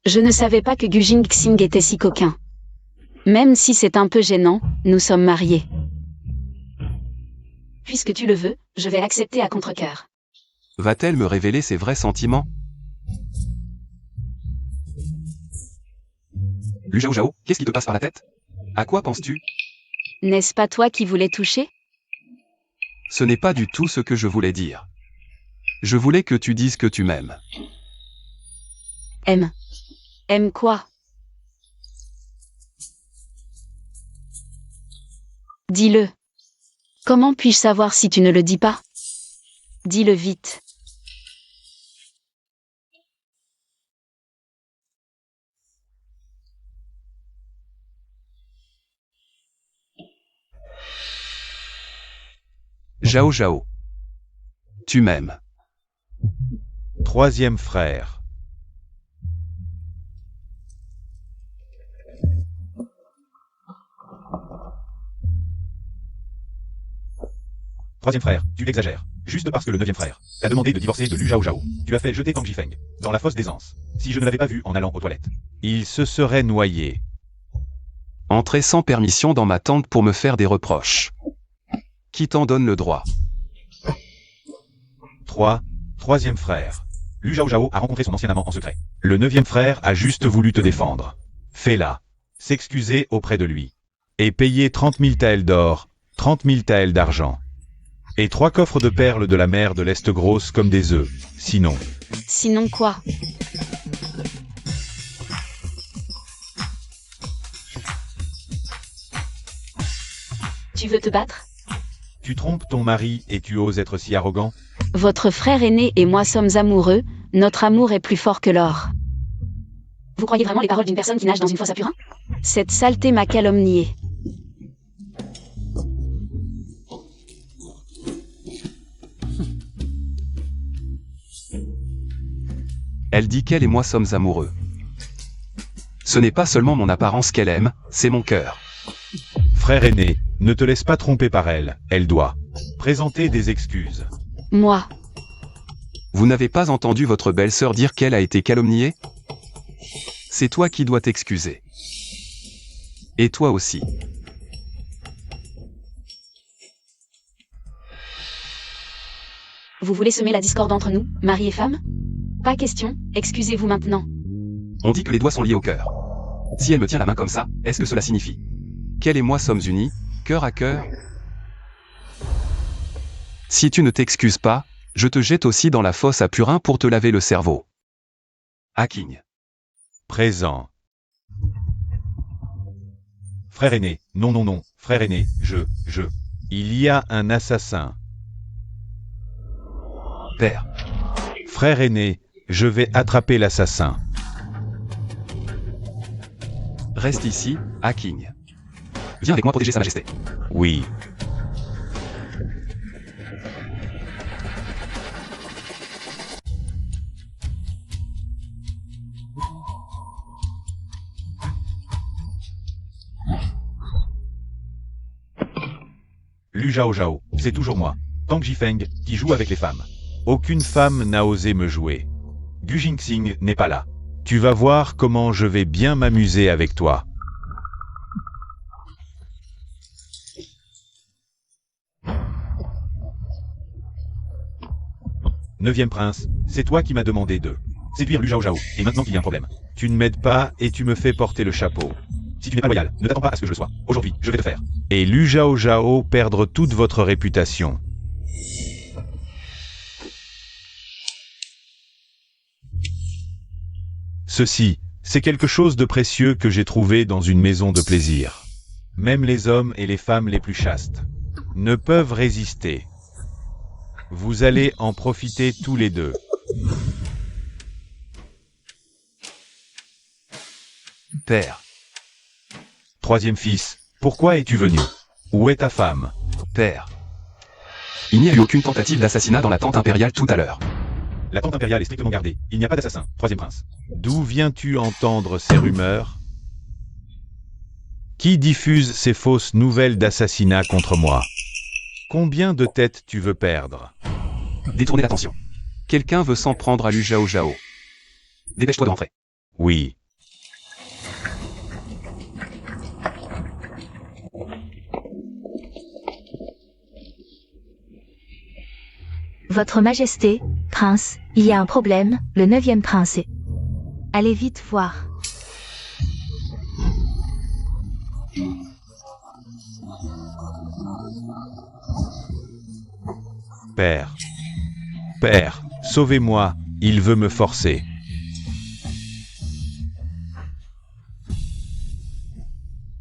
Je ne savais pas que Gujin Xing était si coquin. Même si c'est un peu gênant, nous sommes mariés. Puisque tu le veux, je vais accepter à contre-cœur. Va-t-elle me révéler ses vrais sentiments? Lu Zhao Zhao, qu'est-ce qui te passe par la tête? À quoi penses-tu? N'est-ce pas toi qui voulais toucher? Ce n'est pas du tout ce que je voulais dire. Je voulais que tu dises que tu m'aimes. Aime. Aime quoi? Dis-le. Comment puis-je savoir si tu ne le dis pas? Dis-le vite. Zhao Zhao. Tu m'aimes. Troisième frère. Troisième frère, tu exagères. Juste parce que le neuvième frère t'a demandé de divorcer de Lu Zhao Zhao, tu as fait jeter Tang Jifeng dans la fosse des Anses. Si je ne l'avais pas vu en allant aux toilettes. Il se serait noyé. Entrer sans permission dans ma tente pour me faire des reproches. Qui t'en donne le droit? 3. Troisième frère. Lu Zhao Zhao a rencontré son ancien amant en secret. Le neuvième frère a juste voulu te défendre. Fais-la. S'excuser auprès de lui. Et payer 30 000 taels d'or, 30 000 taels d'argent. Et 3 coffres de perles de la mer de l'Est grosses comme des œufs. Sinon. Sinon quoi? Tu veux te battre? Tu trompes ton mari et tu oses être si arrogant? Votre frère aîné et moi sommes amoureux, notre amour est plus fort que l'or. Vous croyez vraiment les paroles d'une personne qui nage dans une fosse à purin? Cette saleté m'a calomnié. Elle dit qu'elle et moi sommes amoureux. Ce n'est pas seulement mon apparence qu'elle aime, c'est mon cœur. Frère aîné, ne te laisse pas tromper par elle, elle doit présenter des excuses. Moi. Vous n'avez pas entendu votre belle-sœur dire qu'elle a été calomniée? C'est toi qui dois t'excuser. Et toi aussi. Vous voulez semer la discorde entre nous, mari et femme? Pas question, excusez-vous maintenant. On dit que les doigts sont liés au cœur. Si elle me tient la main comme ça, est-ce que cela signifie qu'elle et moi sommes unis, cœur à cœur? Si tu ne t'excuses pas, je te jette aussi dans la fosse à purin pour te laver le cerveau. Haking. Présent. Frère aîné, non non non, frère aîné, je. Il y a un assassin. Père. Frère aîné, je vais attraper l'assassin. Reste ici, Haking. Viens avec moi protéger sa majesté. Oui. Lu Zhao Zhao, c'est toujours moi, Tang Jifeng, qui joue avec les femmes. Aucune femme n'a osé me jouer. Gu Jingxing n'est pas là. Tu vas voir comment je vais bien m'amuser avec toi. Neuvième prince, c'est toi qui m'as demandé de séduire Lu Zhao Zhao, et maintenant qu'il y a un problème. Tu ne m'aides pas et tu me fais porter le chapeau. Si tu n'es pas loyal, ne t'attends pas à ce que je le sois. Aujourd'hui, je vais te faire. Et Lu Zhao Zhao perdre toute votre réputation. Ceci, c'est quelque chose de précieux que j'ai trouvé dans une maison de plaisir. Même les hommes et les femmes les plus chastes ne peuvent résister. Vous allez en profiter tous les deux. Père. Troisième fils, pourquoi es-tu venu? Où est ta femme? Père. Il n'y a eu aucune tentative d'assassinat dans la tente impériale tout à l'heure. La tente impériale est strictement gardée. Il n'y a pas d'assassin, troisième prince. D'où viens-tu entendre ces rumeurs? Qui diffuse ces fausses nouvelles d'assassinat contre moi? Combien de têtes tu veux perdre? Détournez l'attention. Quelqu'un veut s'en prendre à Lu Zhao Zhao. Dépêche-toi de rentrer. Oui. Votre Majesté, prince, il y a un problème, le 9e prince est... Allez vite voir. Père. Père, sauvez-moi, il veut me forcer.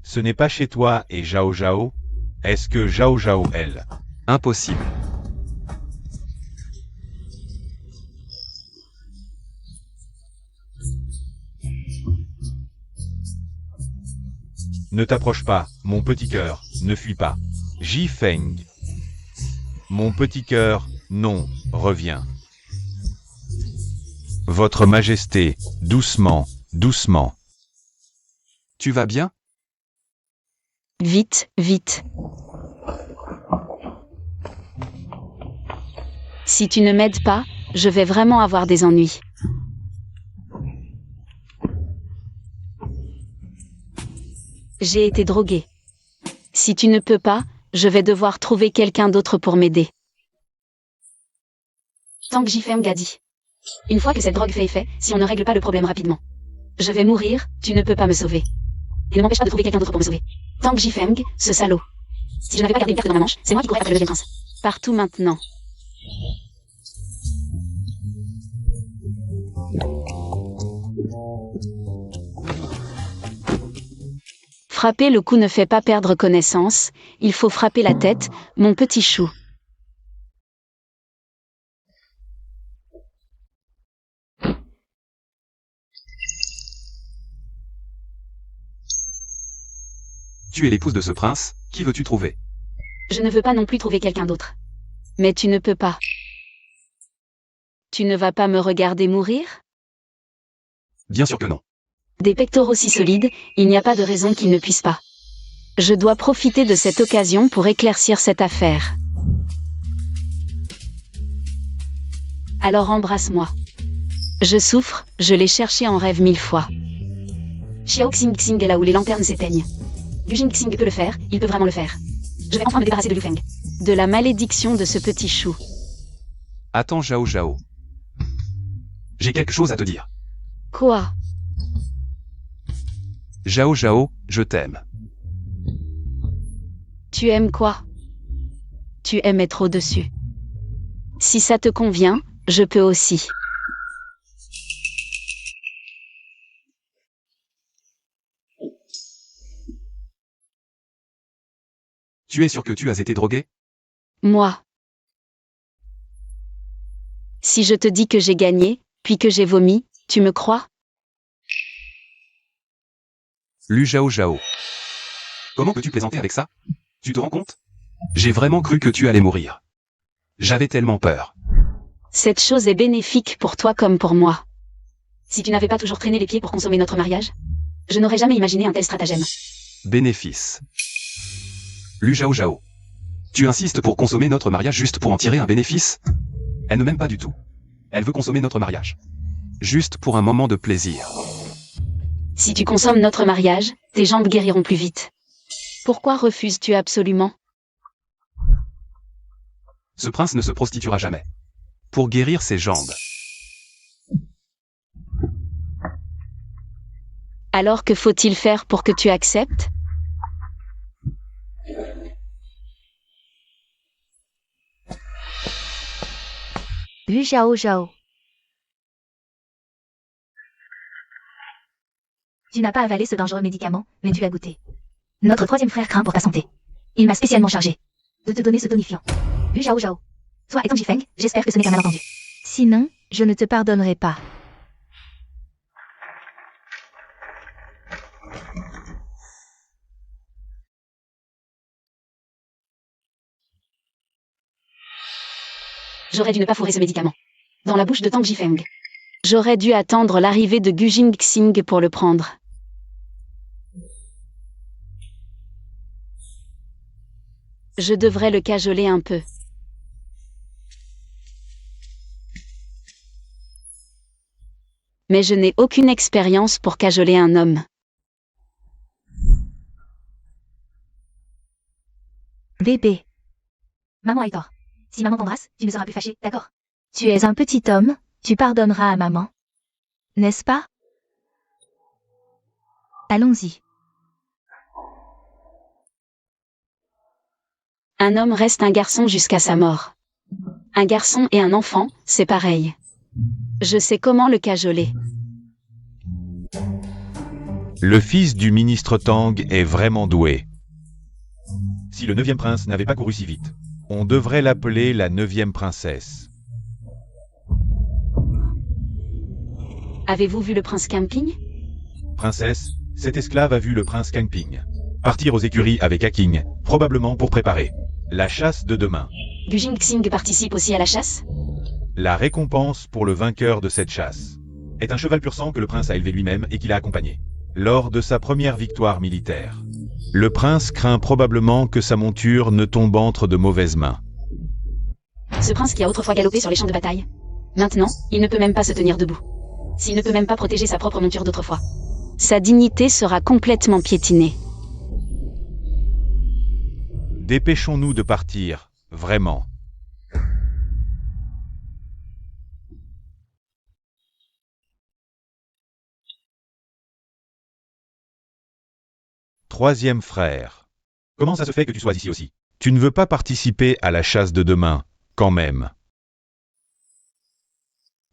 Ce n'est pas chez toi et Zhao Zhao? Est-ce que Zhao Zhao, elle? Impossible. Ne t'approche pas, mon petit cœur, ne fuis pas. Jifeng. Mon petit cœur, non, reviens. Votre Majesté, doucement, doucement. Tu vas bien? Vite, vite. Si tu ne m'aides pas, je vais vraiment avoir des ennuis. J'ai été droguée. Si tu ne peux pas, je vais devoir trouver quelqu'un d'autre pour m'aider. Tang Jifeng a dit. Une fois que cette drogue fait effet, si on ne règle pas le problème rapidement, je vais mourir, tu ne peux pas me sauver. Et ne m'empêche pas de trouver quelqu'un d'autre pour me sauver. Tang Jifeng, ce salaud. Si je n'avais pas gardé une carte dans ma manche, c'est moi qui courrais après le deuxième prince. Partout maintenant. Frapper le cou ne fait pas perdre connaissance, il faut frapper la tête, mon petit chou. Tu es l'épouse de ce prince, qui veux-tu trouver? Je ne veux pas non plus trouver quelqu'un d'autre. Mais tu ne peux pas. Tu ne vas pas me regarder mourir? Bien sûr que non. Des pectoraux si solides, il n'y a pas de raison qu'ils ne puissent pas. Je dois profiter de cette occasion pour éclaircir cette affaire. Alors embrasse-moi. Je souffre, je l'ai cherché en rêve 1000 fois. Xiao Xing Xing est là où les lanternes s'éteignent. Yu Jingxing peut le faire, il peut vraiment le faire. Je vais enfin me débarrasser de Liu Feng. De la malédiction de ce petit chou. Attends Zhao Zhao. J'ai quelque chose à te dire. Quoi? Zhao Zhao, je t'aime. Tu aimes quoi? Tu aimes être au-dessus. Si ça te convient, je peux aussi. Tu es sûr que tu as été drogué? Moi. Si je te dis que j'ai gagné, puis que j'ai vomi, tu me crois? Lu Zhao Zhao. Comment peux-tu plaisanter avec ça? Tu te rends compte? J'ai vraiment cru que tu allais mourir. J'avais tellement peur. Cette chose est bénéfique pour toi comme pour moi. Si tu n'avais pas toujours traîné les pieds pour consommer notre mariage, je n'aurais jamais imaginé un tel stratagème. Bénéfice. Lu Zhao Zhao. Tu insistes pour consommer notre mariage juste pour en tirer un bénéfice? Elle ne m'aime pas du tout. Elle veut consommer notre mariage. Juste pour un moment de plaisir. Si tu consommes notre mariage, tes jambes guériront plus vite. Pourquoi refuses-tu absolument? Ce prince ne se prostituera jamais. Pour guérir ses jambes. Alors que faut-il faire pour que tu acceptes? Lu Zhao Zhao. Tu n'as pas avalé ce dangereux médicament, mais tu as goûté. Notre troisième frère craint pour ta santé. Il m'a spécialement chargé de te donner ce tonifiant. Lu Zhao Zhao. Toi et Tang Jifeng, j'espère que ce n'est qu'un malentendu. Sinon, je ne te pardonnerai pas. J'aurais dû ne pas fourrer ce médicament. Dans la bouche de Tang Jifeng. J'aurais dû attendre l'arrivée de Gu Jingxing pour le prendre. Je devrais le cajoler un peu. Mais je n'ai aucune expérience pour cajoler un homme. Bébé. Maman a tort. Si maman t'embrasse, tu ne seras plus fâché, d'accord? Tu es un petit homme, tu pardonneras à maman. N'est-ce pas? Allons-y. Un homme reste un garçon jusqu'à sa mort. Un garçon et un enfant, c'est pareil. Je sais comment le cajoler. Le fils du ministre Tang est vraiment doué. Si le 9e prince n'avait pas couru si vite. On devrait l'appeler la 9e princesse. Avez-vous vu le prince Camping? Princesse, cet esclave a vu le prince Kangping partir aux écuries avec Aking, probablement pour préparer la chasse de demain. Gu Jingxing participe aussi à la chasse? La récompense pour le vainqueur de cette chasse Est un cheval pur sang que le prince a élevé lui-même et qu'il a accompagné. lors de sa première victoire militaire. Le prince craint probablement que sa monture ne tombe entre de mauvaises mains. Ce prince qui a autrefois galopé sur les champs de bataille. Maintenant, il ne peut même pas se tenir debout. S'il ne peut même pas protéger sa propre monture d'autrefois, sa dignité sera complètement piétinée. Dépêchons-nous de partir, vraiment. Troisième frère. Comment ça se fait que tu sois ici aussi? Tu ne veux pas participer à la chasse de demain, quand même.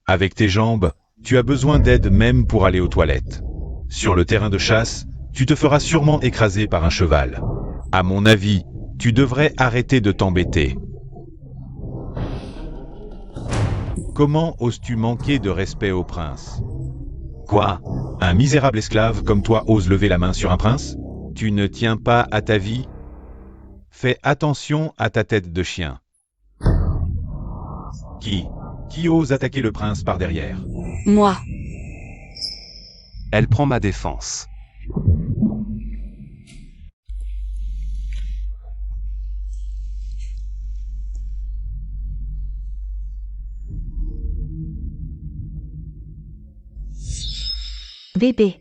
Avec tes jambes, tu as besoin d'aide même pour aller aux toilettes. Sur le terrain de chasse, tu te feras sûrement écraser par un cheval. À mon avis, tu devrais arrêter de t'embêter. Comment oses-tu manquer de respect au prince? Quoi? Un misérable esclave comme toi ose lever la main sur un prince? Tu ne tiens pas à ta vie? Fais attention à ta tête de chien. Qui ose attaquer le prince par derrière? Moi, Elle prend ma défense. Bébé.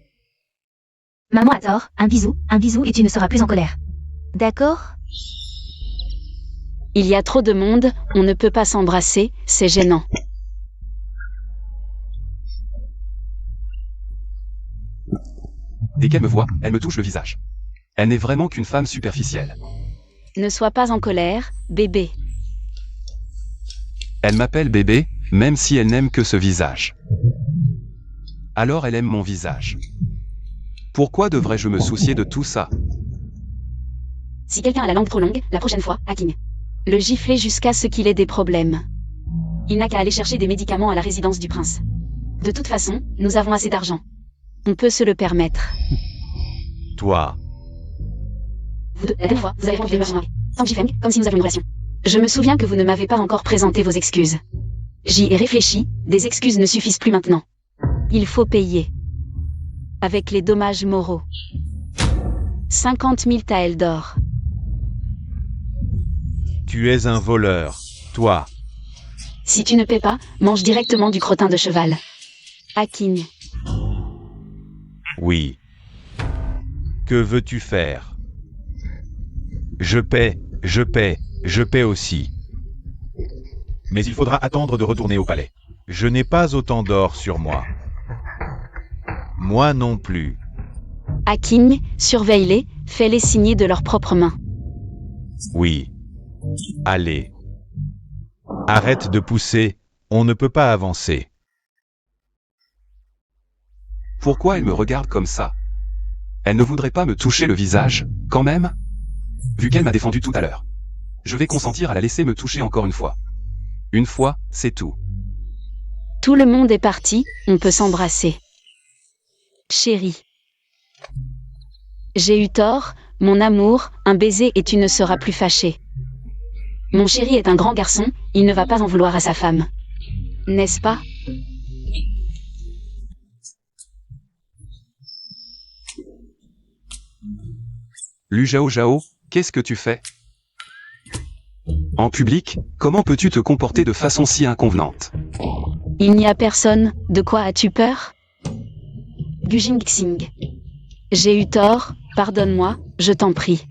Maman a tort, un bisou et tu ne seras plus en colère. D'accord? il y a trop de monde, on ne peut pas s'embrasser, c'est gênant. Dès qu'elle me voit, elle me touche le visage. Elle n'est vraiment qu'une femme superficielle. Ne sois pas en colère, bébé. Elle m'appelle bébé, même si elle n'aime que ce visage. Alors elle aime mon visage. Pourquoi devrais-je me soucier de tout ça? Si quelqu'un a la langue trop longue, la prochaine fois, Hacking. Le gifler jusqu'à ce qu'il ait des problèmes. Il n'a qu'à aller chercher des médicaments à la résidence du prince. De toute façon, nous avons assez d'argent. On peut se le permettre. Toi, Vous deux, la dernière fois, vous avez rendu le Tang Jifeng, comme si nous avions une relation. Je me souviens que vous ne m'avez pas encore présenté vos excuses. J'y ai réfléchi, des excuses ne suffisent plus maintenant. Il faut payer. Avec les dommages moraux. 50 000 taels d'or. tu es un voleur. Toi, Si tu ne paies pas, mange directement du crottin de cheval. Hacking. oui. Que veux-tu faire? Je paie, je paie, je paie aussi. Mais il faudra attendre de retourner au palais. Je n'ai pas autant d'or sur moi. Moi non plus. Hacking, surveille-les, fais-les signer de leurs propres mains. Oui. Allez. Arrête de pousser, on ne peut pas avancer. Pourquoi elle me regarde comme ça? Elle ne voudrait pas me toucher le visage, quand même? Vu qu'elle m'a défendu tout à l'heure. Je vais consentir à la laisser me toucher encore une fois. Une fois, c'est tout. Tout le monde est parti, on peut s'embrasser. Chérie. J'ai eu tort, mon amour, un baiser et tu ne seras plus fâché. Mon chéri est un grand garçon, il ne va pas en vouloir à sa femme. N'est-ce pas? Lu Zhao Zhao, qu'est-ce que tu fais? En public, comment peux-tu te comporter de façon si inconvenante? Il n'y a personne, de quoi as-tu peur? Gu Jingxing. J'ai eu tort, pardonne-moi, je t'en prie.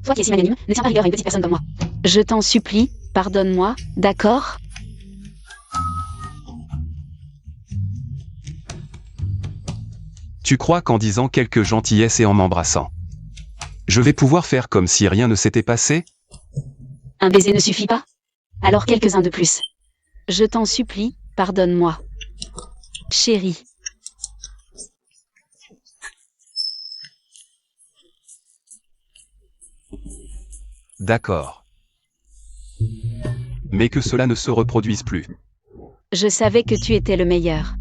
Toi qui es si magnanime, ne tiens pas rigueur à une petite personne comme moi. Je t'en supplie, pardonne-moi, d'accord? Tu crois qu'en disant quelques gentillesses et en m'embrassant, je vais pouvoir faire comme si rien ne s'était passé? Un baiser ne suffit pas? Alors quelques-uns de plus. Je t'en supplie, pardonne-moi. Chérie. D'accord. Mais que cela ne se reproduise plus. Je savais que tu étais le meilleur.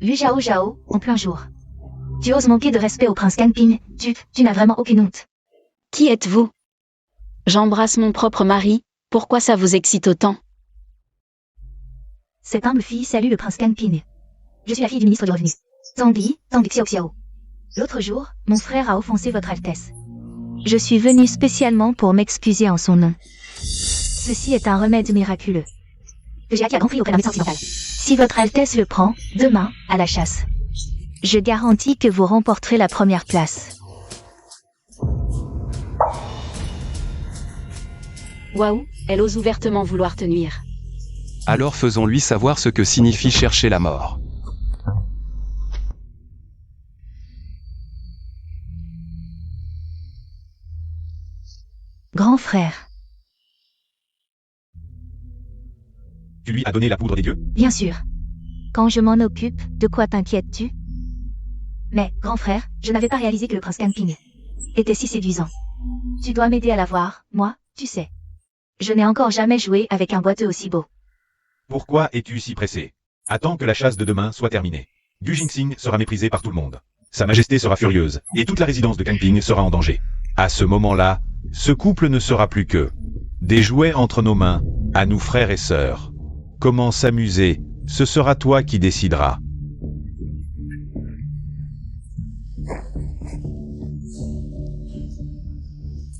Lu Zhao Zhao, en plein jour. Tu oses manquer de respect au prince Kanping, tu n'as vraiment aucune honte. Qui êtes-vous? J'embrasse mon propre mari, pourquoi ça vous excite autant? Cette humble fille salue le prince Kangping. Je suis la fille du ministre du Revenu. Zhangli, Zhang Xiao Xiao. L'autre jour, mon frère a offensé votre Altesse. Je suis venue spécialement pour m'excuser en son nom. Ceci est un remède miraculeux que j'ai acquis à grand prix auprès d'un médecin occidental. Si votre Altesse le prend, demain, à la chasse, je garantis que vous remporterez la première place. Waouh, elle ose ouvertement vouloir te nuire. Alors faisons-lui savoir ce que signifie chercher la mort. Grand frère, Tu lui as donné la poudre des dieux? bien sûr. Quand je m'en occupe, de quoi t'inquiètes-tu? Mais, grand frère, je n'avais pas réalisé que le prince Kangping était si séduisant. Tu dois m'aider à l'avoir, moi, tu sais. Je n'ai encore jamais joué avec un boiteux aussi beau. Pourquoi es-tu si pressé? Attends que la chasse de demain soit terminée. Gu Jinxing sera méprisé par tout le monde. Sa majesté sera furieuse, et toute la résidence de Kangping sera en danger. À ce moment-là, ce couple ne sera plus que des jouets entre nos mains, à nous frères et sœurs. Comment s'amuser, ce sera toi qui décideras.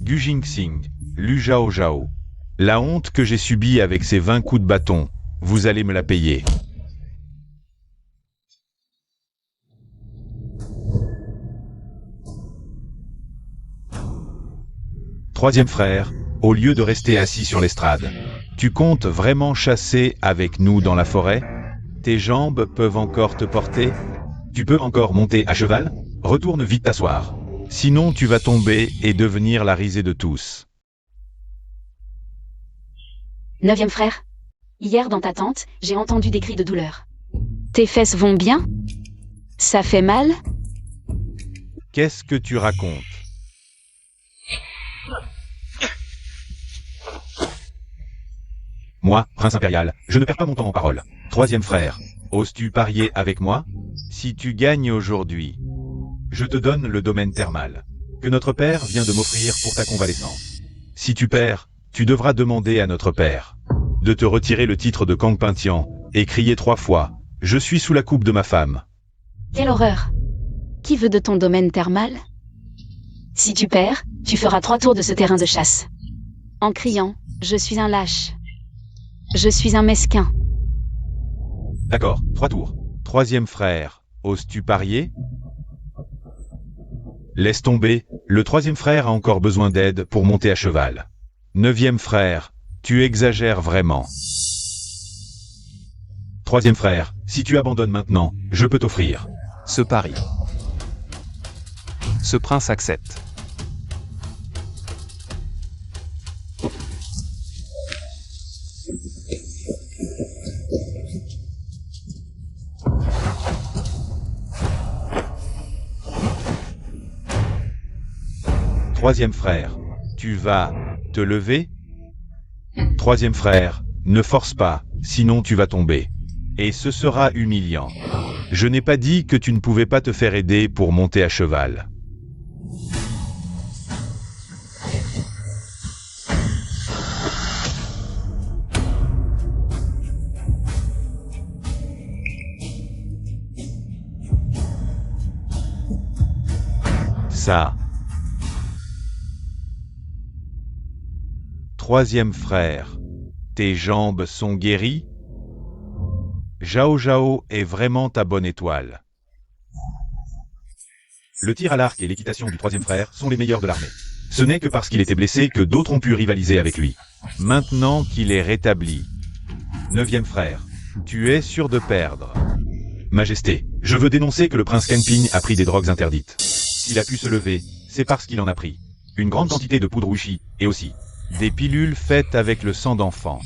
Gu Jinxing, Lu Zhao Zhao. La honte que j'ai subie avec ces 20 coups de bâton, vous allez me la payer. Troisième frère, au lieu de rester assis sur l'estrade, tu comptes vraiment chasser avec nous dans la forêt? Tes jambes peuvent encore te porter? Tu peux encore monter à cheval? Retourne vite t'asseoir. Sinon tu vas tomber et devenir la risée de tous. Neuvième frère. Hier dans ta tente, j'ai entendu des cris de douleur. Tes fesses vont bien? Ça fait mal? Qu'est-ce que tu racontes? Moi, prince impérial, je ne perds pas mon temps en parole. Troisième frère, oses-tu parier avec moi? Si tu gagnes aujourd'hui, Je te donne le domaine thermal, que notre père vient de m'offrir pour ta convalescence. si tu perds, tu devras demander à notre père de te retirer le titre de Kang Pentian et crier 3 fois « Je suis sous la coupe de ma femme ». Quelle horreur! Qui veut de ton domaine thermal? Si tu perds, tu feras 3 tours de ce terrain de chasse. En criant, je suis un lâche. Je suis un mesquin. D'accord, 3 tours. Troisième frère, oses-tu parier? Laisse tomber, le troisième frère a encore besoin d'aide pour monter à cheval. Neuvième frère, tu exagères vraiment. Troisième frère, si tu abandonnes maintenant, je peux t'offrir. Ce pari. Ce prince accepte. Troisième frère, tu vas te lever? Troisième frère, ne force pas, sinon tu vas tomber. Et ce sera humiliant. Je n'ai pas dit que tu ne pouvais pas te faire aider pour monter à cheval. Ça. Troisième frère, tes jambes sont guéries? Zhao Zhao est vraiment ta bonne étoile. Le tir à l'arc et l'équitation du troisième frère sont les meilleurs de l'armée. Ce n'est que parce qu'il était blessé que d'autres ont pu rivaliser avec lui. Maintenant qu'il est rétabli, Neuvième frère, tu es sûr de perdre. Majesté, je veux dénoncer que le prince Kangping a pris des drogues interdites. S'il a pu se lever, c'est parce qu'il en a pris. Une grande quantité de poudre Wuxi, et aussi Des pilules faites avec le sang d'enfant.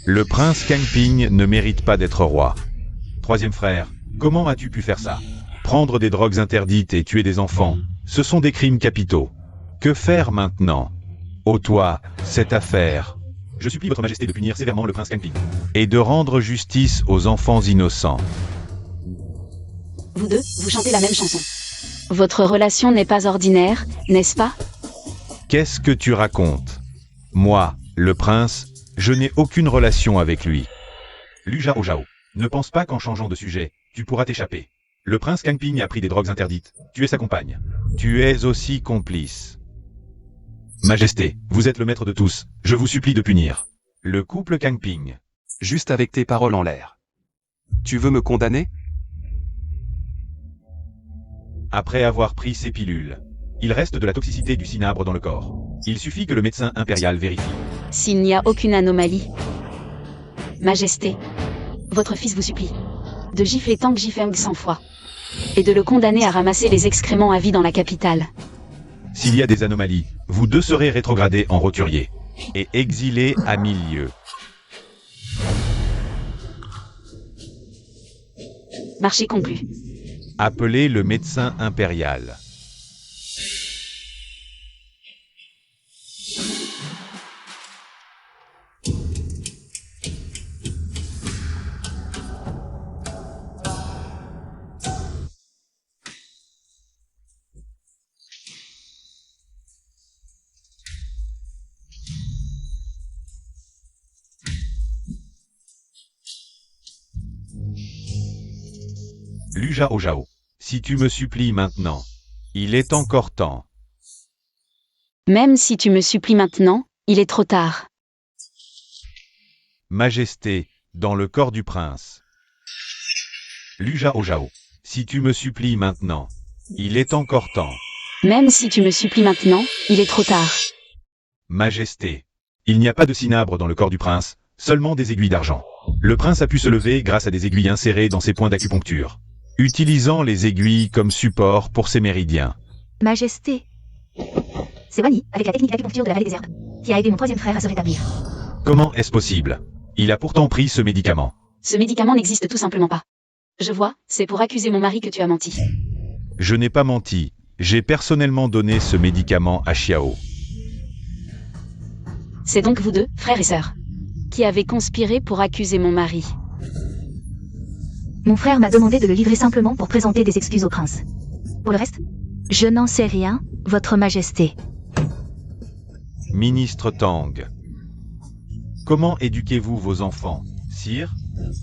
Le prince Kangping ne mérite pas d'être roi. Troisième frère, comment as-tu pu faire ça? Prendre des drogues interdites et tuer des enfants, ce sont des crimes capitaux. Que faire maintenant? Ô toi, cette affaire, Je supplie votre majesté de punir sévèrement le prince Kangping. et de rendre justice aux enfants innocents. Vous deux, vous chantez la même chanson. Votre relation n'est pas ordinaire, n'est-ce pas? Qu'est-ce que tu racontes? Moi, le prince, je n'ai aucune relation avec lui. Lu Zhao Zhao. Ne pense pas qu'en changeant de sujet, tu pourras t'échapper. Le prince Kangping a pris des drogues interdites. Tu es sa compagne. Tu es aussi complice. Majesté, vous êtes le maître de tous. Je vous supplie de punir. Le couple Kangping. Juste avec tes paroles en l'air. Tu veux me condamner? Après avoir pris ces pilules, il reste de la toxicité du cinabre dans le corps. Il suffit que le médecin impérial vérifie. S'il n'y a aucune anomalie. Majesté, votre fils vous supplie de gifler Tang Jifeng 100 fois et de le condamner à ramasser les excréments à vie dans la capitale. S'il y a des anomalies, vous deux serez rétrogradés en roturier. Et exilé à 1000 lieues. Marché conclu. Appelez le médecin impérial. Lu Zhao Zhao. Si tu me supplies maintenant, il est encore temps. Même si tu me supplies maintenant, il est trop tard. Majesté, dans le corps du prince. Lu Zhao Zhao. Si tu me supplies maintenant, il est encore temps. Même si tu me supplies maintenant, il est trop tard. Majesté. Il n'y a pas de cinabre dans le corps du prince, seulement des aiguilles d'argent. Le prince a pu se lever grâce à des aiguilles insérées dans ses points d'acupuncture. Utilisant les aiguilles comme support pour ses méridiens. Majesté. C'est Wani, avec la technique d'acupuncture de la vallée déserte, qui a aidé mon troisième frère à se rétablir. Comment est-ce possible? Il a pourtant pris ce médicament. Ce médicament n'existe tout simplement pas. Je vois, c'est pour accuser mon mari que tu as menti. Je n'ai pas menti. J'ai personnellement donné ce médicament à Xiao. C'est donc vous deux, frères et sœurs, qui avez conspiré pour accuser mon mari. Mon frère m'a demandé de le livrer simplement pour présenter des excuses au prince. Pour le reste, je n'en sais rien, votre majesté. Ministre Tang. Comment éduquez-vous vos enfants, sire?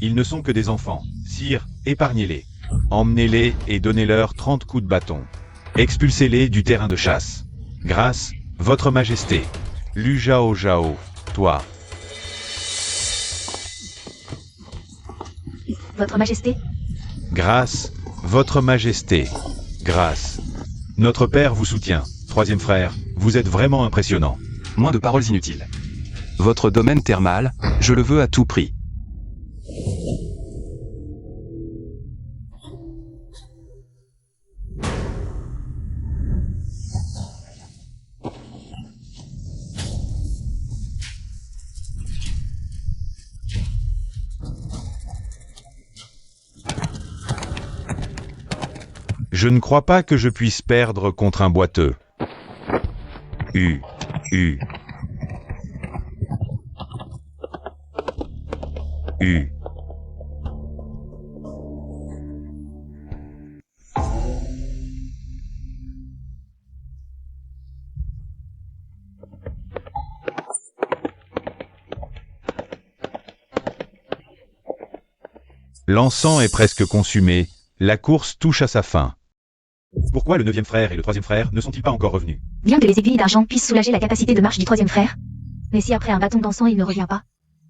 Ils ne sont que des enfants. Sire, épargnez-les. Emmenez-les et donnez-leur 30 coups de bâton. Expulsez-les du terrain de chasse. Grâce, votre majesté. Lu Zhao Zhao, toi. Votre majesté? Grâce, votre majesté. Grâce. Notre père vous soutient. Troisième frère, vous êtes vraiment impressionnant. Moins de paroles inutiles. Votre domaine thermal, je le veux à tout prix. Je ne crois pas que je puisse perdre contre un boiteux. U. L'encens est presque consumé, la course touche à sa fin. Pourquoi le 9e frère et le 3e frère ne sont-ils pas encore revenus? Bien que les aiguilles d'argent puissent soulager la capacité de marche du troisième frère, mais si après un bâton d'encens il ne revient pas,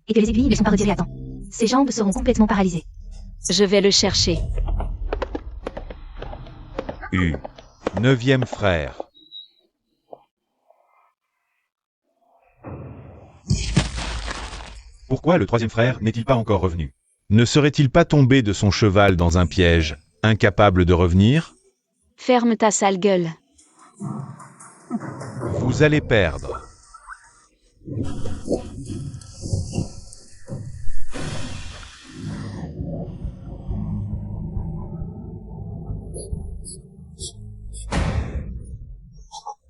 et que les aiguilles ne sont pas retirées à temps, ses jambes seront complètement paralysées. Je vais le chercher. 9e frère. Pourquoi le 3e frère n'est-il pas encore revenu? Ne serait-il pas tombé de son cheval dans un piège, incapable de revenir? Ferme ta sale gueule. Vous allez perdre.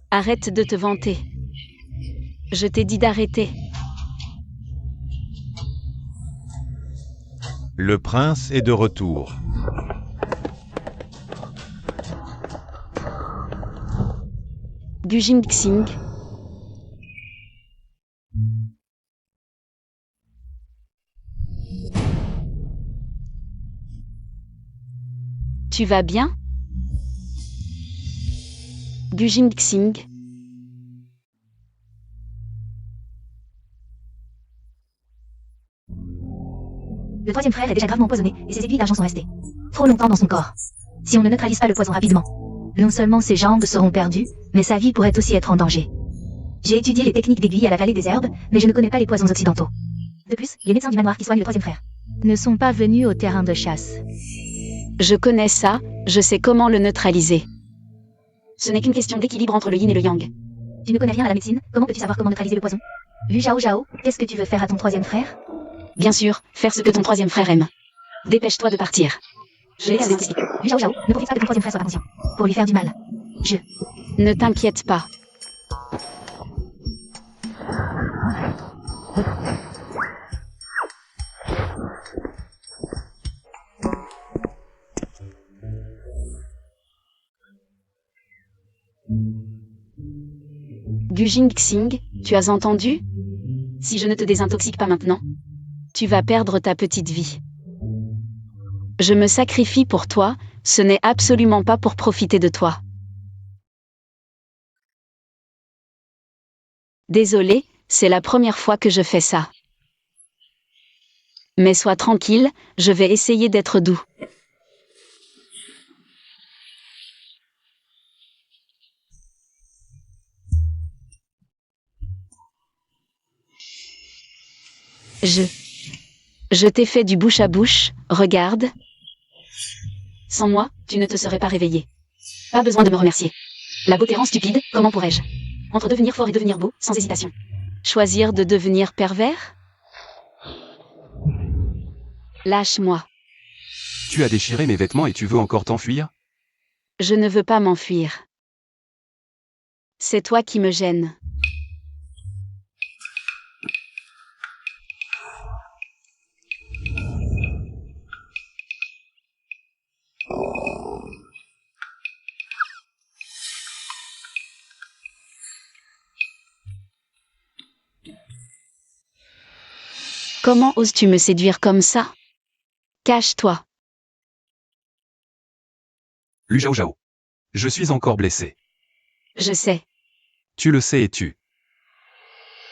Arrête de te vanter. Je t'ai dit d'arrêter. Le prince est de retour. Gu Jingxing, Tu vas bien? Gu Jingxing. Le troisième frère est déjà gravement empoisonné et ses aiguilles d'argent sont restées trop longtemps dans son corps. Si on ne neutralise pas le poison rapidement, non seulement ses jambes seront perdues, mais sa vie pourrait aussi être en danger. J'ai étudié les techniques d'aiguille à la vallée des herbes, mais je ne connais pas les poisons occidentaux. De plus, les médecins du manoir qui soignent le troisième frère ne sont pas venus au terrain de chasse. Je connais ça, je sais comment le neutraliser. Ce n'est qu'une question d'équilibre entre le yin et le yang. Tu ne connais rien à la médecine, comment peux-tu savoir comment neutraliser le poison? Lu Zhao Zhao, qu'est-ce que tu veux faire à ton troisième frère? Bien sûr, faire ce que ton troisième frère aime. Dépêche-toi de partir. Je l'ai averti. Lu Zhao Zhao, ne profite pas que ton troisième frère soit pas conscient. Pour lui faire du mal. Ne t'inquiète pas. Gu Jingxing, tu as entendu? Si je ne te désintoxique pas maintenant, tu vas perdre ta petite vie. Je me sacrifie pour toi, ce n'est absolument pas pour profiter de toi. Désolé, c'est la première fois que je fais ça. Mais sois tranquille, je vais essayer d'être doux. Je t'ai fait du bouche à bouche, regarde. Sans moi, tu ne te serais pas réveillé. Pas besoin de me remercier. La beauté rend stupide, comment pourrais-je? Entre devenir fort et devenir beau, sans hésitation. Choisir de devenir pervers? Lâche-moi. Tu as déchiré mes vêtements et tu veux encore t'enfuir? Je ne veux pas m'enfuir. C'est toi qui me gênes. Comment oses-tu me séduire comme ça? Cache-toi. Lu Zhao Zhao. Je suis encore blessé. Je sais. Tu le sais et tu.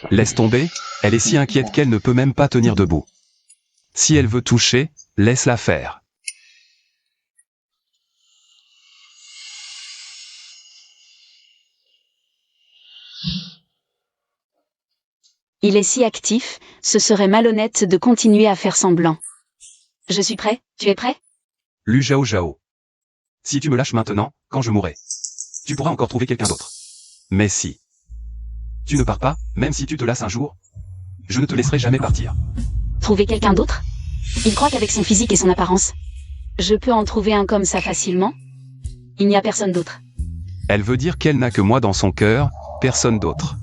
Laisse tomber, elle est si inquiète qu'elle ne peut même pas tenir debout. Si elle veut toucher, laisse-la faire. Il est si actif, ce serait malhonnête de continuer à faire semblant. Je suis prêt, tu es prêt? Lu Zhao Zhao. Si tu me lâches maintenant, quand je mourrai, tu pourras encore trouver quelqu'un d'autre. Mais si tu ne pars pas, même si tu te lasses un jour, je ne te laisserai jamais partir. Trouver quelqu'un d'autre? Il croit qu'avec son physique et son apparence, je peux en trouver un comme ça facilement? Il n'y a personne d'autre. Elle veut dire qu'elle n'a que moi dans son cœur, personne d'autre.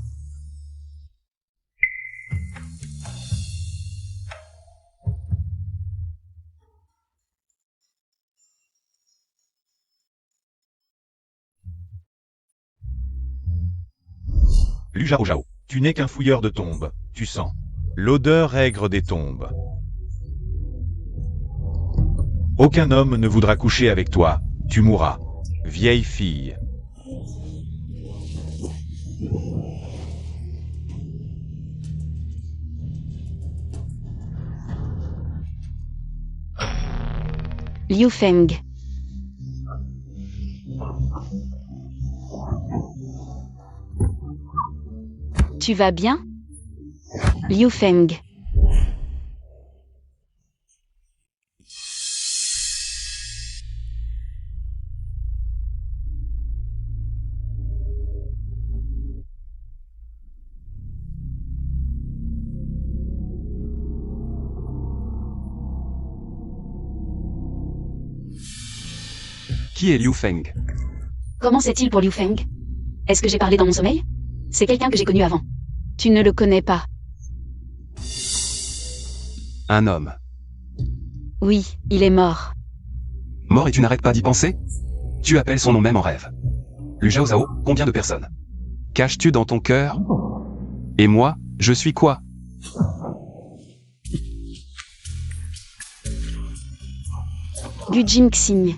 Lu Zhao Zhao. Tu n'es qu'un fouilleur de tombes, tu sens L'odeur aigre des tombes. Aucun homme ne voudra coucher avec toi, tu mourras. Vieille fille. Liu Feng. Tu vas bien? Liu Feng. Qui est Liu Feng? Comment c'est-il pour Liu Feng? Est-ce que j'ai parlé dans mon sommeil? C'est quelqu'un que j'ai connu avant. Tu ne le connais pas. Un homme. Oui, il est mort. Mort et tu n'arrêtes pas d'y penser? Tu appelles son nom même en rêve. Lu Zhao Zhao, combien de personnes caches-tu dans ton cœur? Et moi, je suis quoi? Gu Jingxing.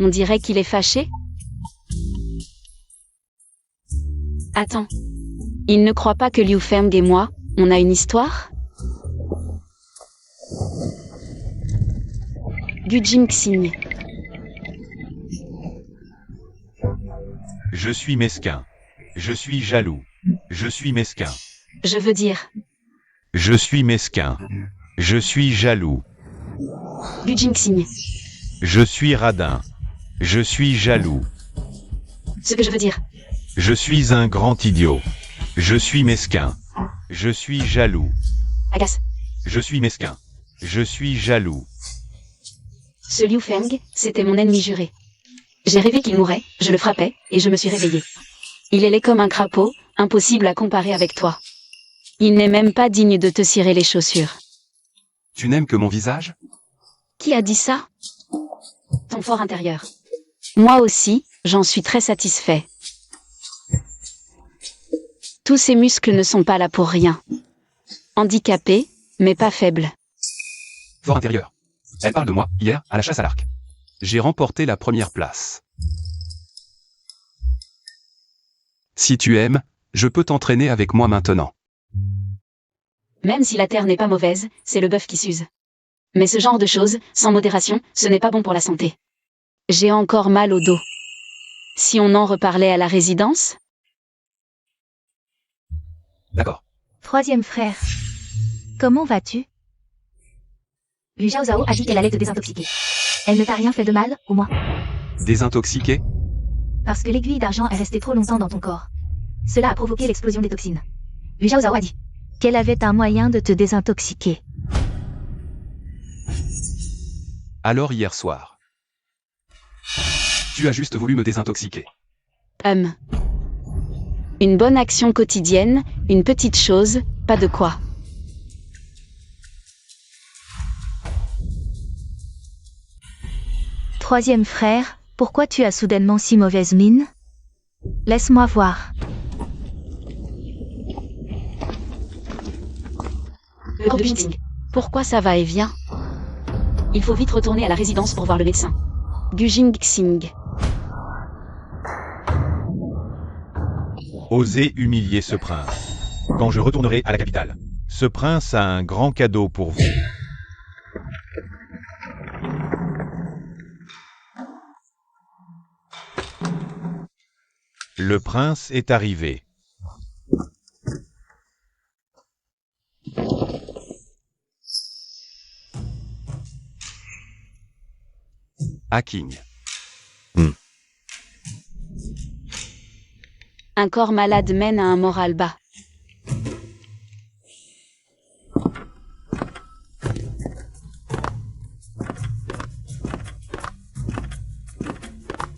On dirait qu'il est fâché. Attends. Il ne croit pas que Liu Feng et moi, on a une histoire? Gu Jingxing. Je suis mesquin. Je suis jaloux. Je suis mesquin. Je veux dire, Je suis mesquin. Je suis jaloux. Gu Jingxing. Je suis radin. Je suis jaloux. Ce que je veux dire, Je suis un grand idiot. Je suis mesquin. Je suis jaloux. agace. Je suis mesquin. Je suis jaloux. Ce Liu Feng, c'était mon ennemi juré. J'ai rêvé qu'il mourait, je le frappais, et je me suis réveillée. Il est laid comme un crapaud, impossible à comparer avec toi. Il n'est même pas digne de te cirer les chaussures. Tu n'aimes que mon visage? Qui a dit ça? Ton fort intérieur. Moi aussi, j'en suis très satisfait. Tous ces muscles ne sont pas là pour rien. Handicapés, mais pas faibles. Fort intérieur. Elle parle de moi, hier, à la chasse à l'arc. J'ai remporté la première place. Si tu aimes, je peux t'entraîner avec moi maintenant. Même si la terre n'est pas mauvaise, c'est le bœuf qui s'use. Mais ce genre de choses, sans modération, ce n'est pas bon pour la santé. J'ai encore mal au dos. Si on en reparlait à la résidence? D'accord. Troisième frère. Comment vas-tu? Lu Zhao Zhao a dit qu'elle allait te désintoxiquer. Elle ne t'a rien fait de mal, au moins? Désintoxiqué? Parce que l'aiguille d'argent est restée trop longtemps dans ton corps. Cela a provoqué l'explosion des toxines. Lu Zhao Zhao a dit qu'elle avait un moyen de te désintoxiquer. Alors hier soir. Tu as juste voulu me désintoxiquer. Une bonne action quotidienne, une petite chose, pas de quoi. Troisième frère, pourquoi tu as soudainement si mauvaise mine? Laisse-moi voir. Pourquoi ça va et vient? Il faut vite retourner à la résidence pour voir le médecin. Gu Jingxing. Osez humilier ce prince. Quand je retournerai à la capitale. Ce prince a un grand cadeau pour vous. Le prince est arrivé. Hacking. Un corps malade mène à un moral bas.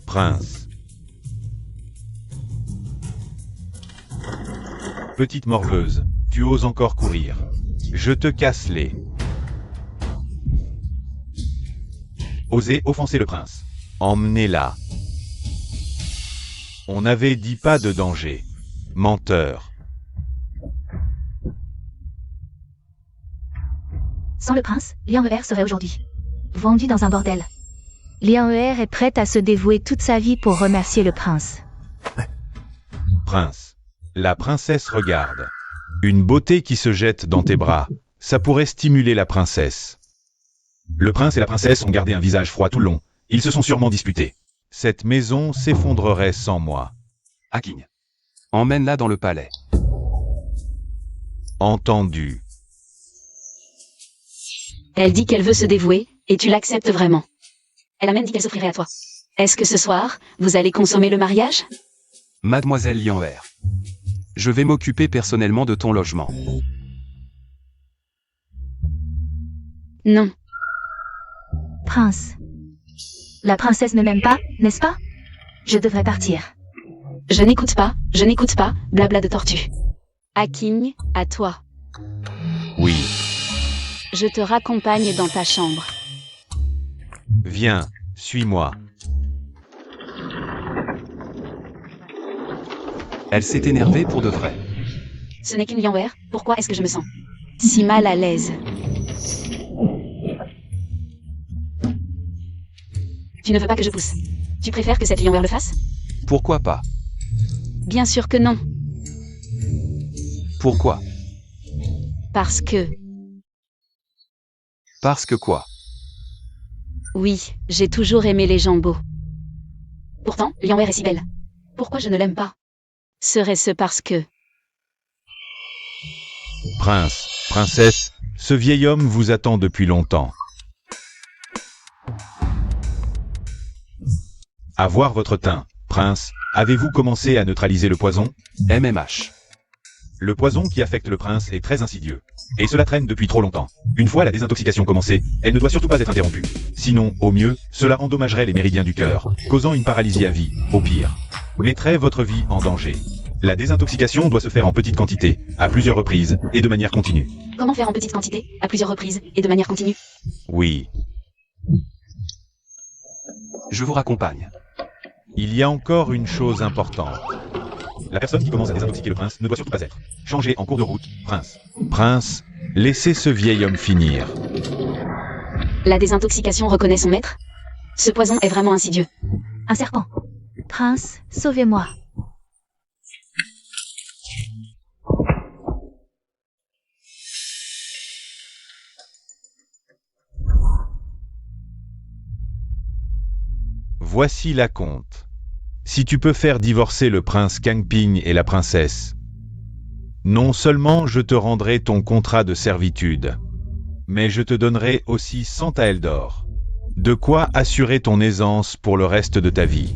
Prince. Petite morveuse, tu oses encore courir. Je te casse les. Osez offenser le prince. Emmenez-la. On n'avait dit pas de danger. Menteur. Sans le prince, Liang Er serait aujourd'hui vendu dans un bordel. Liang Er est prête à se dévouer toute sa vie pour remercier le prince. Prince. La princesse regarde. Une beauté qui se jette dans tes bras. Ça pourrait stimuler la princesse. Le prince et la princesse ont gardé un visage froid tout le long. Ils se sont sûrement disputés. Cette maison s'effondrerait sans moi. Hacking. Emmène-la dans le palais. Entendu. Elle dit qu'elle veut se dévouer, et tu l'acceptes vraiment. Elle a même dit qu'elle s'offrirait à toi. Est-ce que ce soir, vous allez consommer le mariage? Mademoiselle Liang Er. Je vais m'occuper personnellement de ton logement. Non. Prince. La princesse ne m'aime pas, n'est-ce pas? Je devrais partir. Je n'écoute pas, blabla de tortue. Hacking, à toi. Oui. Je te raccompagne dans ta chambre. Viens, suis-moi. Elle s'est énervée pour de vrai. Ce n'est qu'une Liang Er, pourquoi est-ce que je me sens si mal à l'aise? Tu ne veux pas que je pousse. Tu préfères que cette Lionheure le fasse? Pourquoi pas? Bien sûr que non. Pourquoi? Parce que, Parce que quoi? oui, j'ai toujours aimé les gens beaux. Pourtant, Lionheure est si belle. Pourquoi je ne l'aime pas? Serait-ce parce que... Prince, princesse, ce vieil homme vous attend depuis longtemps. À voir votre teint, prince, avez-vous commencé à neutraliser le poison? MMH. Le poison qui affecte le prince est très insidieux. Et cela traîne depuis trop longtemps. Une fois la désintoxication commencée, elle ne doit surtout pas être interrompue. Sinon, au mieux, cela endommagerait les méridiens du cœur, causant une paralysie à vie, au pire. Mettrait votre vie en danger. La désintoxication doit se faire en petite quantité, à plusieurs reprises, et de manière continue. Comment faire en petite quantité, à plusieurs reprises, et de manière continue? Oui. Je vous raccompagne. Il y a encore une chose importante. La personne qui commence à désintoxiquer le prince ne doit surtout pas être changée en cours de route, prince. Prince, laissez ce vieil homme finir. La désintoxication reconnaît son maître? Ce poison est vraiment insidieux. Un serpent. Prince, sauvez-moi. Voici la compte. Si tu peux faire divorcer le prince Kangping et la princesse, non seulement je te rendrai ton contrat de servitude, mais je te donnerai aussi 100 taels d'or. De quoi assurer ton aisance pour le reste de ta vie.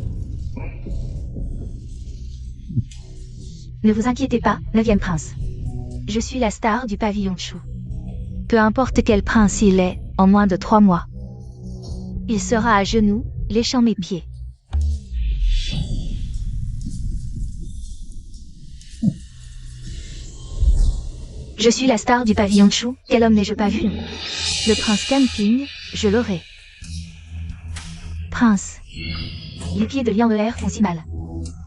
Ne vous inquiétez pas, 9e prince. Je suis la star du pavillon Chou. Peu importe quel prince il est, en moins de 3 mois, il sera à genoux, léchant mes pieds. Je suis la star du pavillon Chou, quel homme n'ai-je pas vu? Le prince Kangping, je l'aurai. Prince, les pieds de Lionheure font si mal.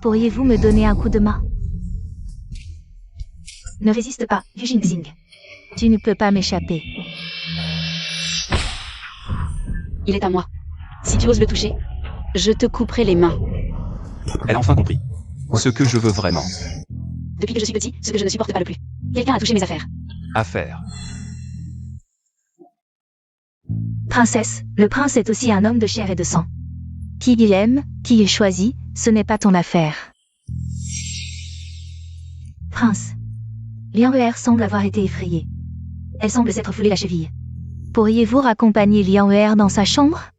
Pourriez-vous me donner un coup de main? Ne résiste pas, Yu Jingxing. Tu ne peux pas m'échapper. Il est à moi. Si tu oses le toucher, je te couperai les mains. Elle a enfin compris. Ce que je veux vraiment. Depuis que je suis petit, ce que je ne supporte pas le plus. Quelqu'un a touché mes affaires. Affaire. Princesse, le prince est aussi un homme de chair et de sang. Qui il aime, qui il choisit, ce n'est pas ton affaire. Prince, Lionheure semble avoir été effrayée. Elle semble s'être foulée la cheville. Pourriez-vous raccompagner Lionheure dans sa chambre?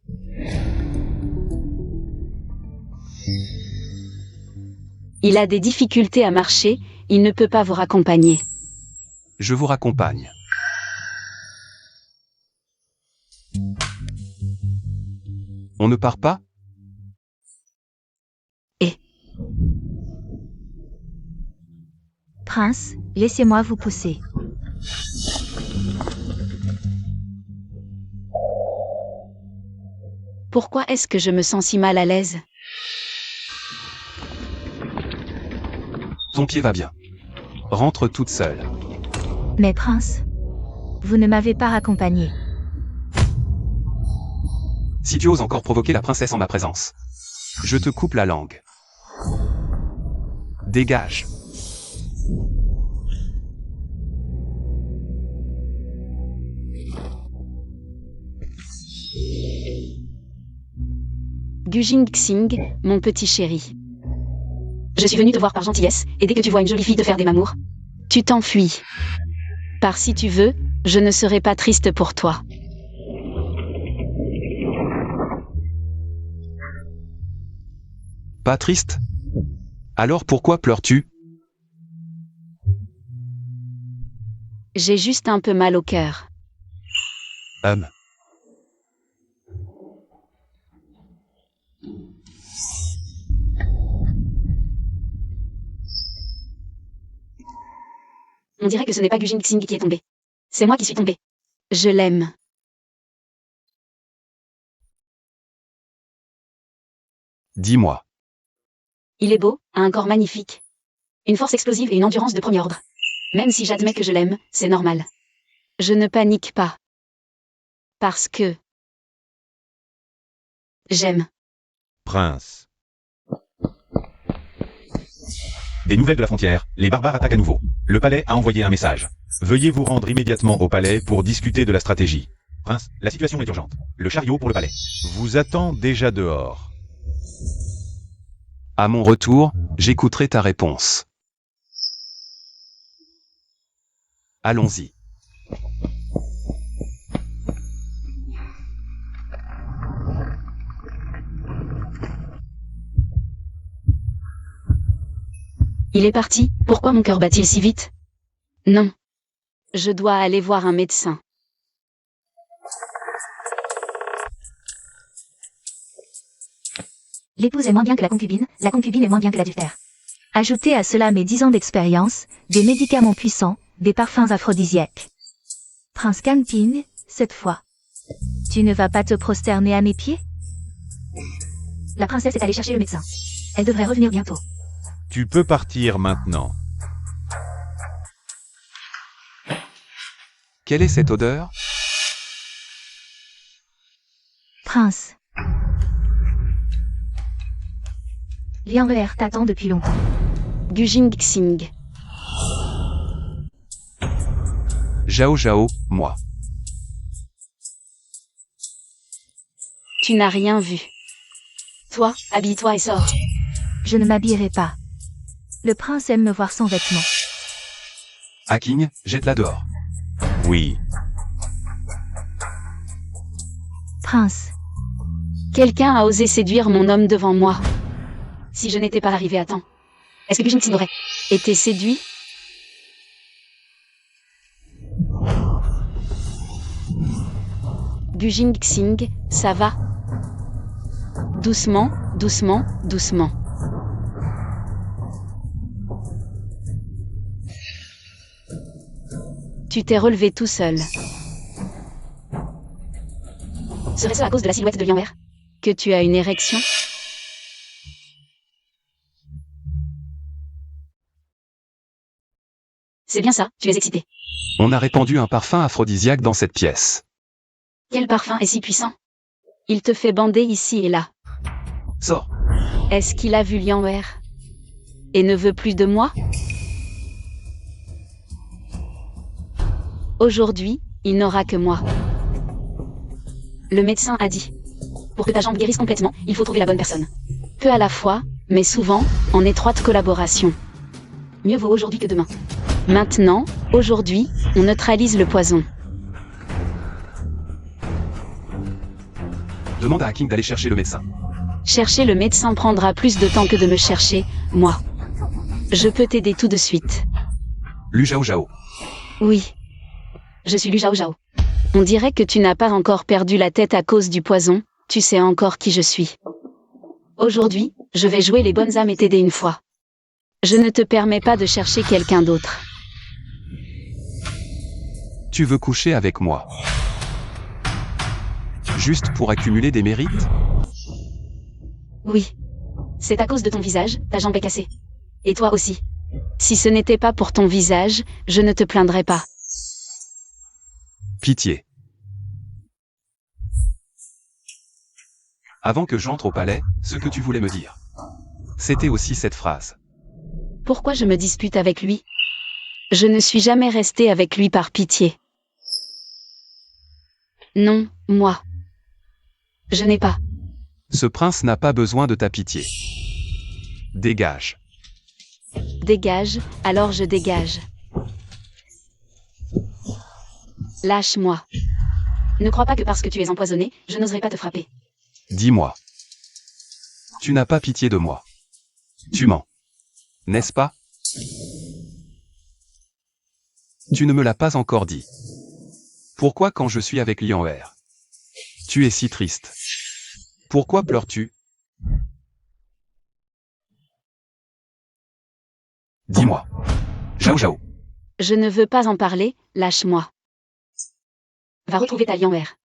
Il a des difficultés à marcher, il ne peut pas vous raccompagner. Je vous raccompagne. On ne part pas? Prince, laissez-moi vous pousser. Pourquoi est-ce que je me sens si mal à l'aise? Ton pied va bien. Rentre toute seule. Mais prince, vous ne m'avez pas raccompagné. Si tu oses encore provoquer la princesse en ma présence, je te coupe la langue. Dégage. Gu Jingxing, mon petit chéri. Je suis venu te voir par gentillesse, et dès que tu vois une jolie fille te faire des mamours, tu t'enfuis. Par si tu veux, je ne serai pas triste pour toi. Pas triste? Alors pourquoi pleures-tu? J'ai juste un peu mal au cœur. On dirait que ce n'est pas Gu Jingxing qui est tombé. C'est moi qui suis tombé. Je l'aime. Dis-moi. Il est beau, a un corps magnifique. Une force explosive et une endurance de premier ordre. Même si j'admets que je l'aime, c'est normal. Je ne panique pas. Parce que... j'aime. Prince. Des nouvelles de la frontière, les barbares attaquent à nouveau. Le palais a envoyé un message. Veuillez vous rendre immédiatement au palais pour discuter de la stratégie. Prince, la situation est urgente. Le chariot pour le palais. Vous attend déjà dehors. À mon retour, j'écouterai ta réponse. Allons-y. Il est parti, pourquoi mon cœur bat-il si vite? Non. Je dois aller voir un médecin. L'épouse est moins bien que la concubine est moins bien que l'adultère. Ajoutez à cela mes 10 ans d'expérience, des médicaments puissants, des parfums aphrodisiaques. Prince Kangping, cette fois. Tu ne vas pas te prosterner à mes pieds? La princesse est allée chercher le médecin. Elle devrait revenir bientôt. Tu peux partir maintenant. Quelle est cette odeur? Prince. Liang Er t'attend depuis longtemps. Gujing Xing. Zhao Zhao, moi. Tu n'as rien vu. Toi, habille-toi et sors. Je ne m'habillerai pas. Le prince aime me voir sans vêtements. Haking, jette-la dehors. Oui. Prince. Quelqu'un a osé séduire mon homme devant moi. Si je n'étais pas arrivé à temps. Est-ce que Gujing Xing aurait été séduit? Gujing Xing, ça va? Doucement, doucement, doucement. Tu t'es relevé tout seul. Serait-ce à cause de la silhouette de Liang Er que tu as une érection? C'est bien ça, tu es excité. On a répandu un parfum aphrodisiaque dans cette pièce. Quel parfum est si puissant? Il te fait bander ici et là. Sors. Est-ce qu'il a vu Liang Er et ne veut plus de moi? Aujourd'hui, il n'aura que moi. Le médecin a dit. Pour que ta jambe guérisse complètement, il faut trouver la bonne personne. Peu à la fois, mais souvent, en étroite collaboration. Mieux vaut aujourd'hui que demain. Maintenant, aujourd'hui, on neutralise le poison. Demande à Haking d'aller chercher le médecin. Chercher le médecin prendra plus de temps que de me chercher, moi. Je peux t'aider tout de suite. Lu Zhao Zhao. Oui. Je suis Lu Zhao Zhao. On dirait que tu n'as pas encore perdu la tête à cause du poison, tu sais encore qui je suis. Aujourd'hui, je vais jouer les bonnes âmes et t'aider une fois. Je ne te permets pas de chercher quelqu'un d'autre. Tu veux coucher avec moi? Juste pour accumuler des mérites? Oui. C'est à cause de ton visage, ta jambe est cassée. Et toi aussi. Si ce n'était pas pour ton visage, je ne te plaindrais pas. Pitié. Avant que j'entre au palais, ce que tu voulais me dire. C'était aussi cette phrase. Pourquoi je me dispute avec lui? Je ne suis jamais restée avec lui par pitié. Non, moi. Je n'ai pas. Ce prince n'a pas besoin de ta pitié. Dégage. Dégage, alors je dégage. Lâche-moi. Ne crois pas que parce que tu es empoisonné, je n'oserais pas te frapper. Dis-moi. Tu n'as pas pitié de moi. Tu mens. N'est-ce pas? Tu ne me l'as pas encore dit. Pourquoi quand je suis avec Liang Er? Tu es si triste. Pourquoi pleures-tu? Dis-moi. Zhao Zhao. Je ne veux pas en parler, lâche-moi. Va retrouver ta Liang Er.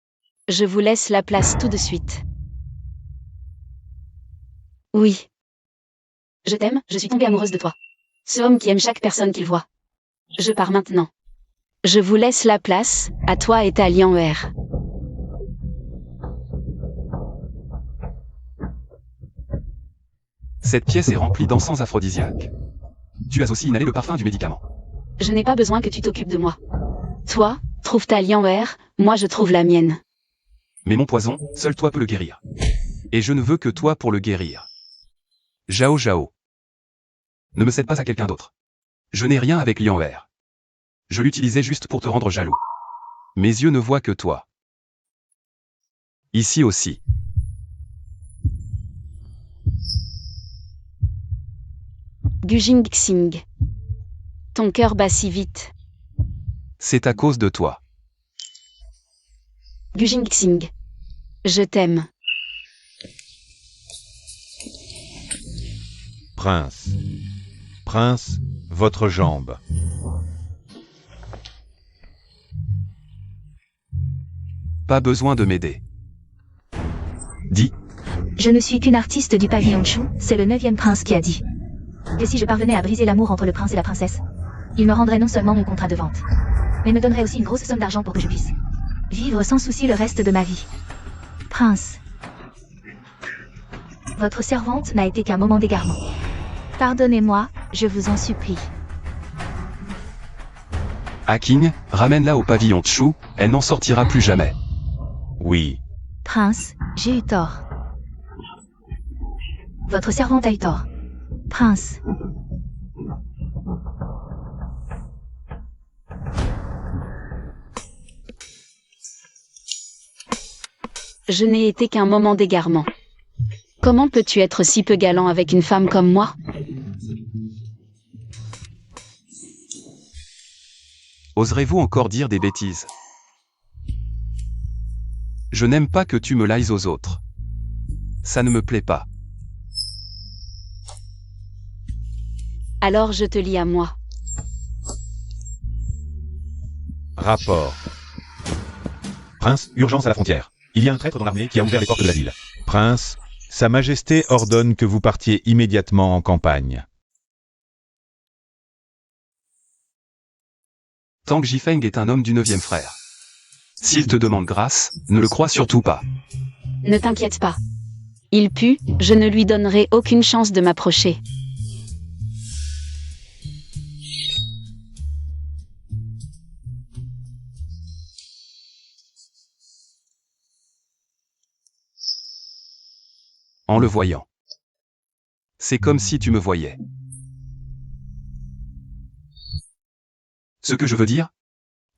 Je vous laisse la place tout de suite. Oui. Je t'aime, je suis tombée amoureuse de toi. Ce homme qui aime chaque personne qu'il voit. Je pars maintenant. Je vous laisse la place, à toi et ta Liang Er. Cette pièce est remplie d'encens aphrodisiaque. Tu as aussi inhalé le parfum du médicament. Je n'ai pas besoin que tu t'occupes de moi. Toi, trouve ta Lianwer, moi je trouve la mienne. Mais mon poison, seul toi peux le guérir. Et je ne veux que toi pour le guérir. Zhao Zhao. Ne me cède pas à quelqu'un d'autre. Je n'ai rien avec Lianwer. Je l'utilisais juste pour te rendre jaloux. Mes yeux ne voient que toi. Ici aussi. Gujing Xing. Ton cœur bat si vite. C'est à cause de toi. Gujing Xing. Je t'aime. Prince. Prince, votre jambe. Pas besoin de m'aider. Dis, Je ne suis qu'une artiste du pavillon Chu, c'est le 9e prince qui a dit. Que si je parvenais à briser l'amour entre le prince et la princesse, il me rendrait non seulement mon contrat de vente, mais me donnerait aussi une grosse somme d'argent pour que je puisse vivre sans souci le reste de ma vie. Prince. Votre servante n'a été qu'un moment d'égarement. Pardonnez-moi, je vous en supplie. Haking, ramène-la au pavillon Chu, elle n'en sortira plus jamais. Oui. Prince, j'ai eu tort. Votre servante a eu tort. Prince. Je n'ai été qu'un moment d'égarement. Comment peux-tu être si peu galant avec une femme comme moi? Oserez-vous encore dire des bêtises? Je n'aime pas que tu me lies aux autres. Ça ne me plaît pas. Alors je te lie à moi. Rapport. Prince, urgence à la frontière. Il y a un traître dans l'armée qui a ouvert les portes de la ville. Prince, Sa Majesté ordonne que vous partiez immédiatement en campagne. Tang Jifeng est un homme du 9e frère. S'il te demande grâce, ne le crois surtout pas. Ne t'inquiète pas. Il pue, je ne lui donnerai aucune chance de m'approcher. En le voyant. C'est comme si tu me voyais. Ce que je veux dire,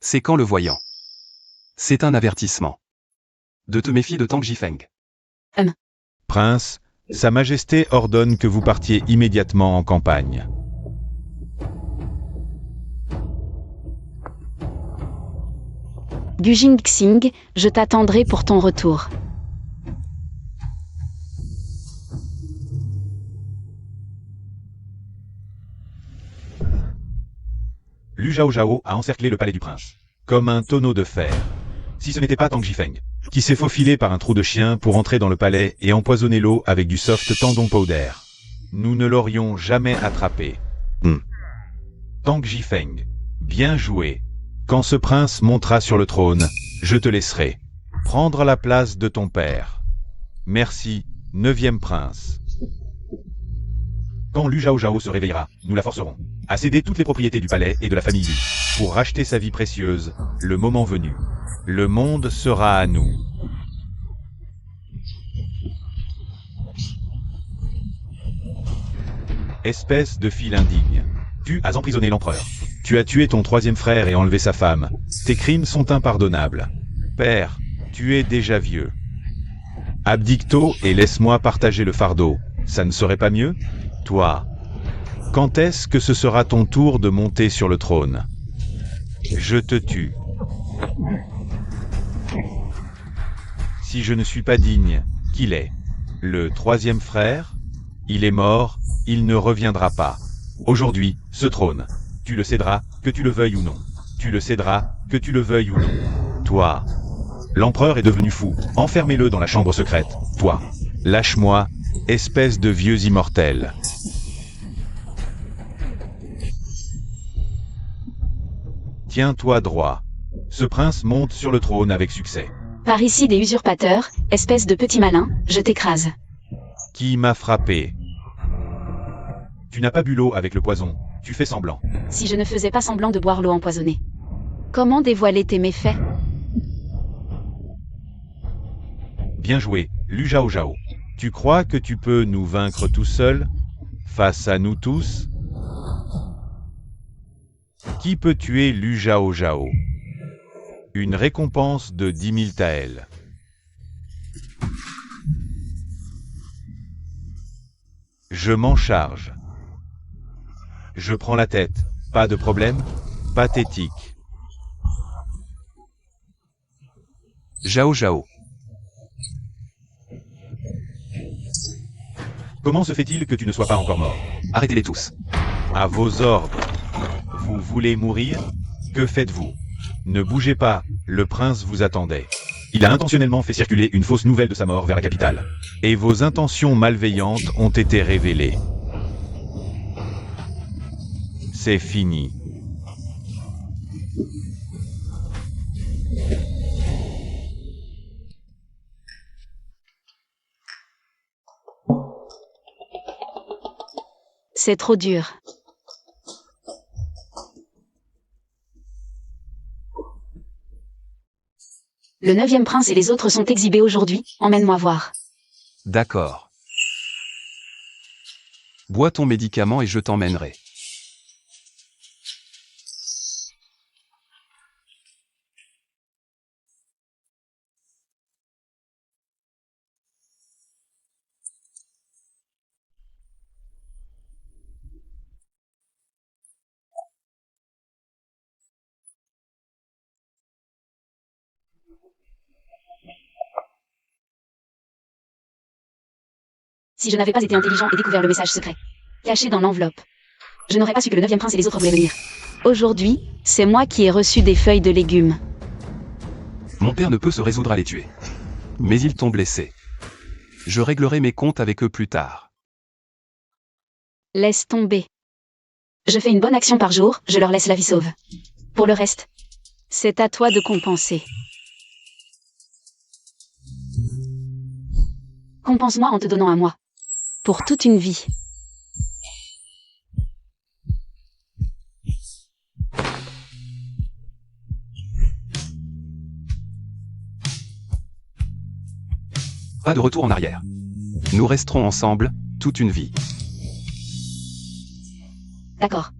c'est qu'en le voyant. C'est un avertissement. De te méfier de Tang Jifeng. Prince, Sa Majesté ordonne que vous partiez immédiatement en campagne. Gujing Xing, je t'attendrai pour ton retour. Lu Zhao Zhao a encerclé le palais du prince. Comme un tonneau de fer, Si ce n'était pas Tang Jifeng. qui s'est faufilé par un trou de chien pour entrer dans le palais et empoisonner l'eau avec du soft tendon powder. Nous ne l'aurions jamais attrapé. Tang Jifeng, bien joué. Quand ce prince montera sur le trône, je te laisserai prendre la place de ton père. Merci, 9e prince. Quand Lu Zhao Zhao se réveillera, nous la forcerons à céder toutes les propriétés du palais et de la famille Lu. Pour racheter sa vie précieuse, le moment venu. Le monde sera à nous. Espèce de fille indigne. Tu as emprisonné l'empereur. Tu as tué ton 3e frère et enlevé sa femme. Tes crimes sont impardonnables. Père, tu es déjà vieux. Abdique-tôt et laisse-moi partager le fardeau. Ça ne serait pas mieux? Toi, quand est-ce que ce sera ton tour de monter sur le trône? Je te tue. Si je ne suis pas digne, qu'il est? Le 3e frère? Il est mort, il ne reviendra pas. Aujourd'hui, ce trône, tu le céderas, que tu le veuilles ou non. Tu le céderas, que tu le veuilles ou non. Toi, L'empereur est devenu fou. Enfermez-le dans la chambre secrète. Toi. lâche-moi, espèce de vieux immortel. Tiens-toi droit. Ce prince monte sur le trône avec succès. Par ici des usurpateurs, espèce de petit malin, je t'écrase. Qui m'a frappé? Tu n'as pas bu l'eau avec le poison, tu fais semblant. Si je ne faisais pas semblant de boire l'eau empoisonnée. Comment dévoiler tes méfaits? Bien joué, Lu Zhao Zhao. Tu crois que tu peux nous vaincre tout seul, face à nous tous? Qui peut tuer Lu Zhao Zhao? Une récompense de 10 000 taels. Je m'en charge. Je prends la tête. Pas de problème? Pathétique. Zhao Zhao. Comment se fait-il que tu ne sois pas encore mort? Arrêtez-les tous. À vos ordres. Vous voulez mourir? Que faites-vous? Ne bougez pas, le prince vous attendait. Il a intentionnellement fait circuler une fausse nouvelle de sa mort vers la capitale. Et vos intentions malveillantes ont été révélées. C'est fini. C'est trop dur. Le 9e prince et les autres sont exhibés aujourd'hui, emmène-moi voir. D'accord. Bois ton médicament et je t'emmènerai. Si je n'avais pas été intelligent et découvert le message secret, caché dans l'enveloppe, je n'aurais pas su que le 9e prince et les autres voulaient venir. Aujourd'hui, c'est moi qui ai reçu des feuilles de légumes. Mon père ne peut se résoudre à les tuer. Mais ils t'ont blessé. Je réglerai mes comptes avec eux plus tard. Laisse tomber. Je fais une bonne action par jour, je leur laisse la vie sauve. Pour le reste, c'est à toi de compenser. Compense-moi en te donnant à moi. Pour toute une vie. Pas de retour en arrière. Nous resterons ensemble, toute une vie. D'accord.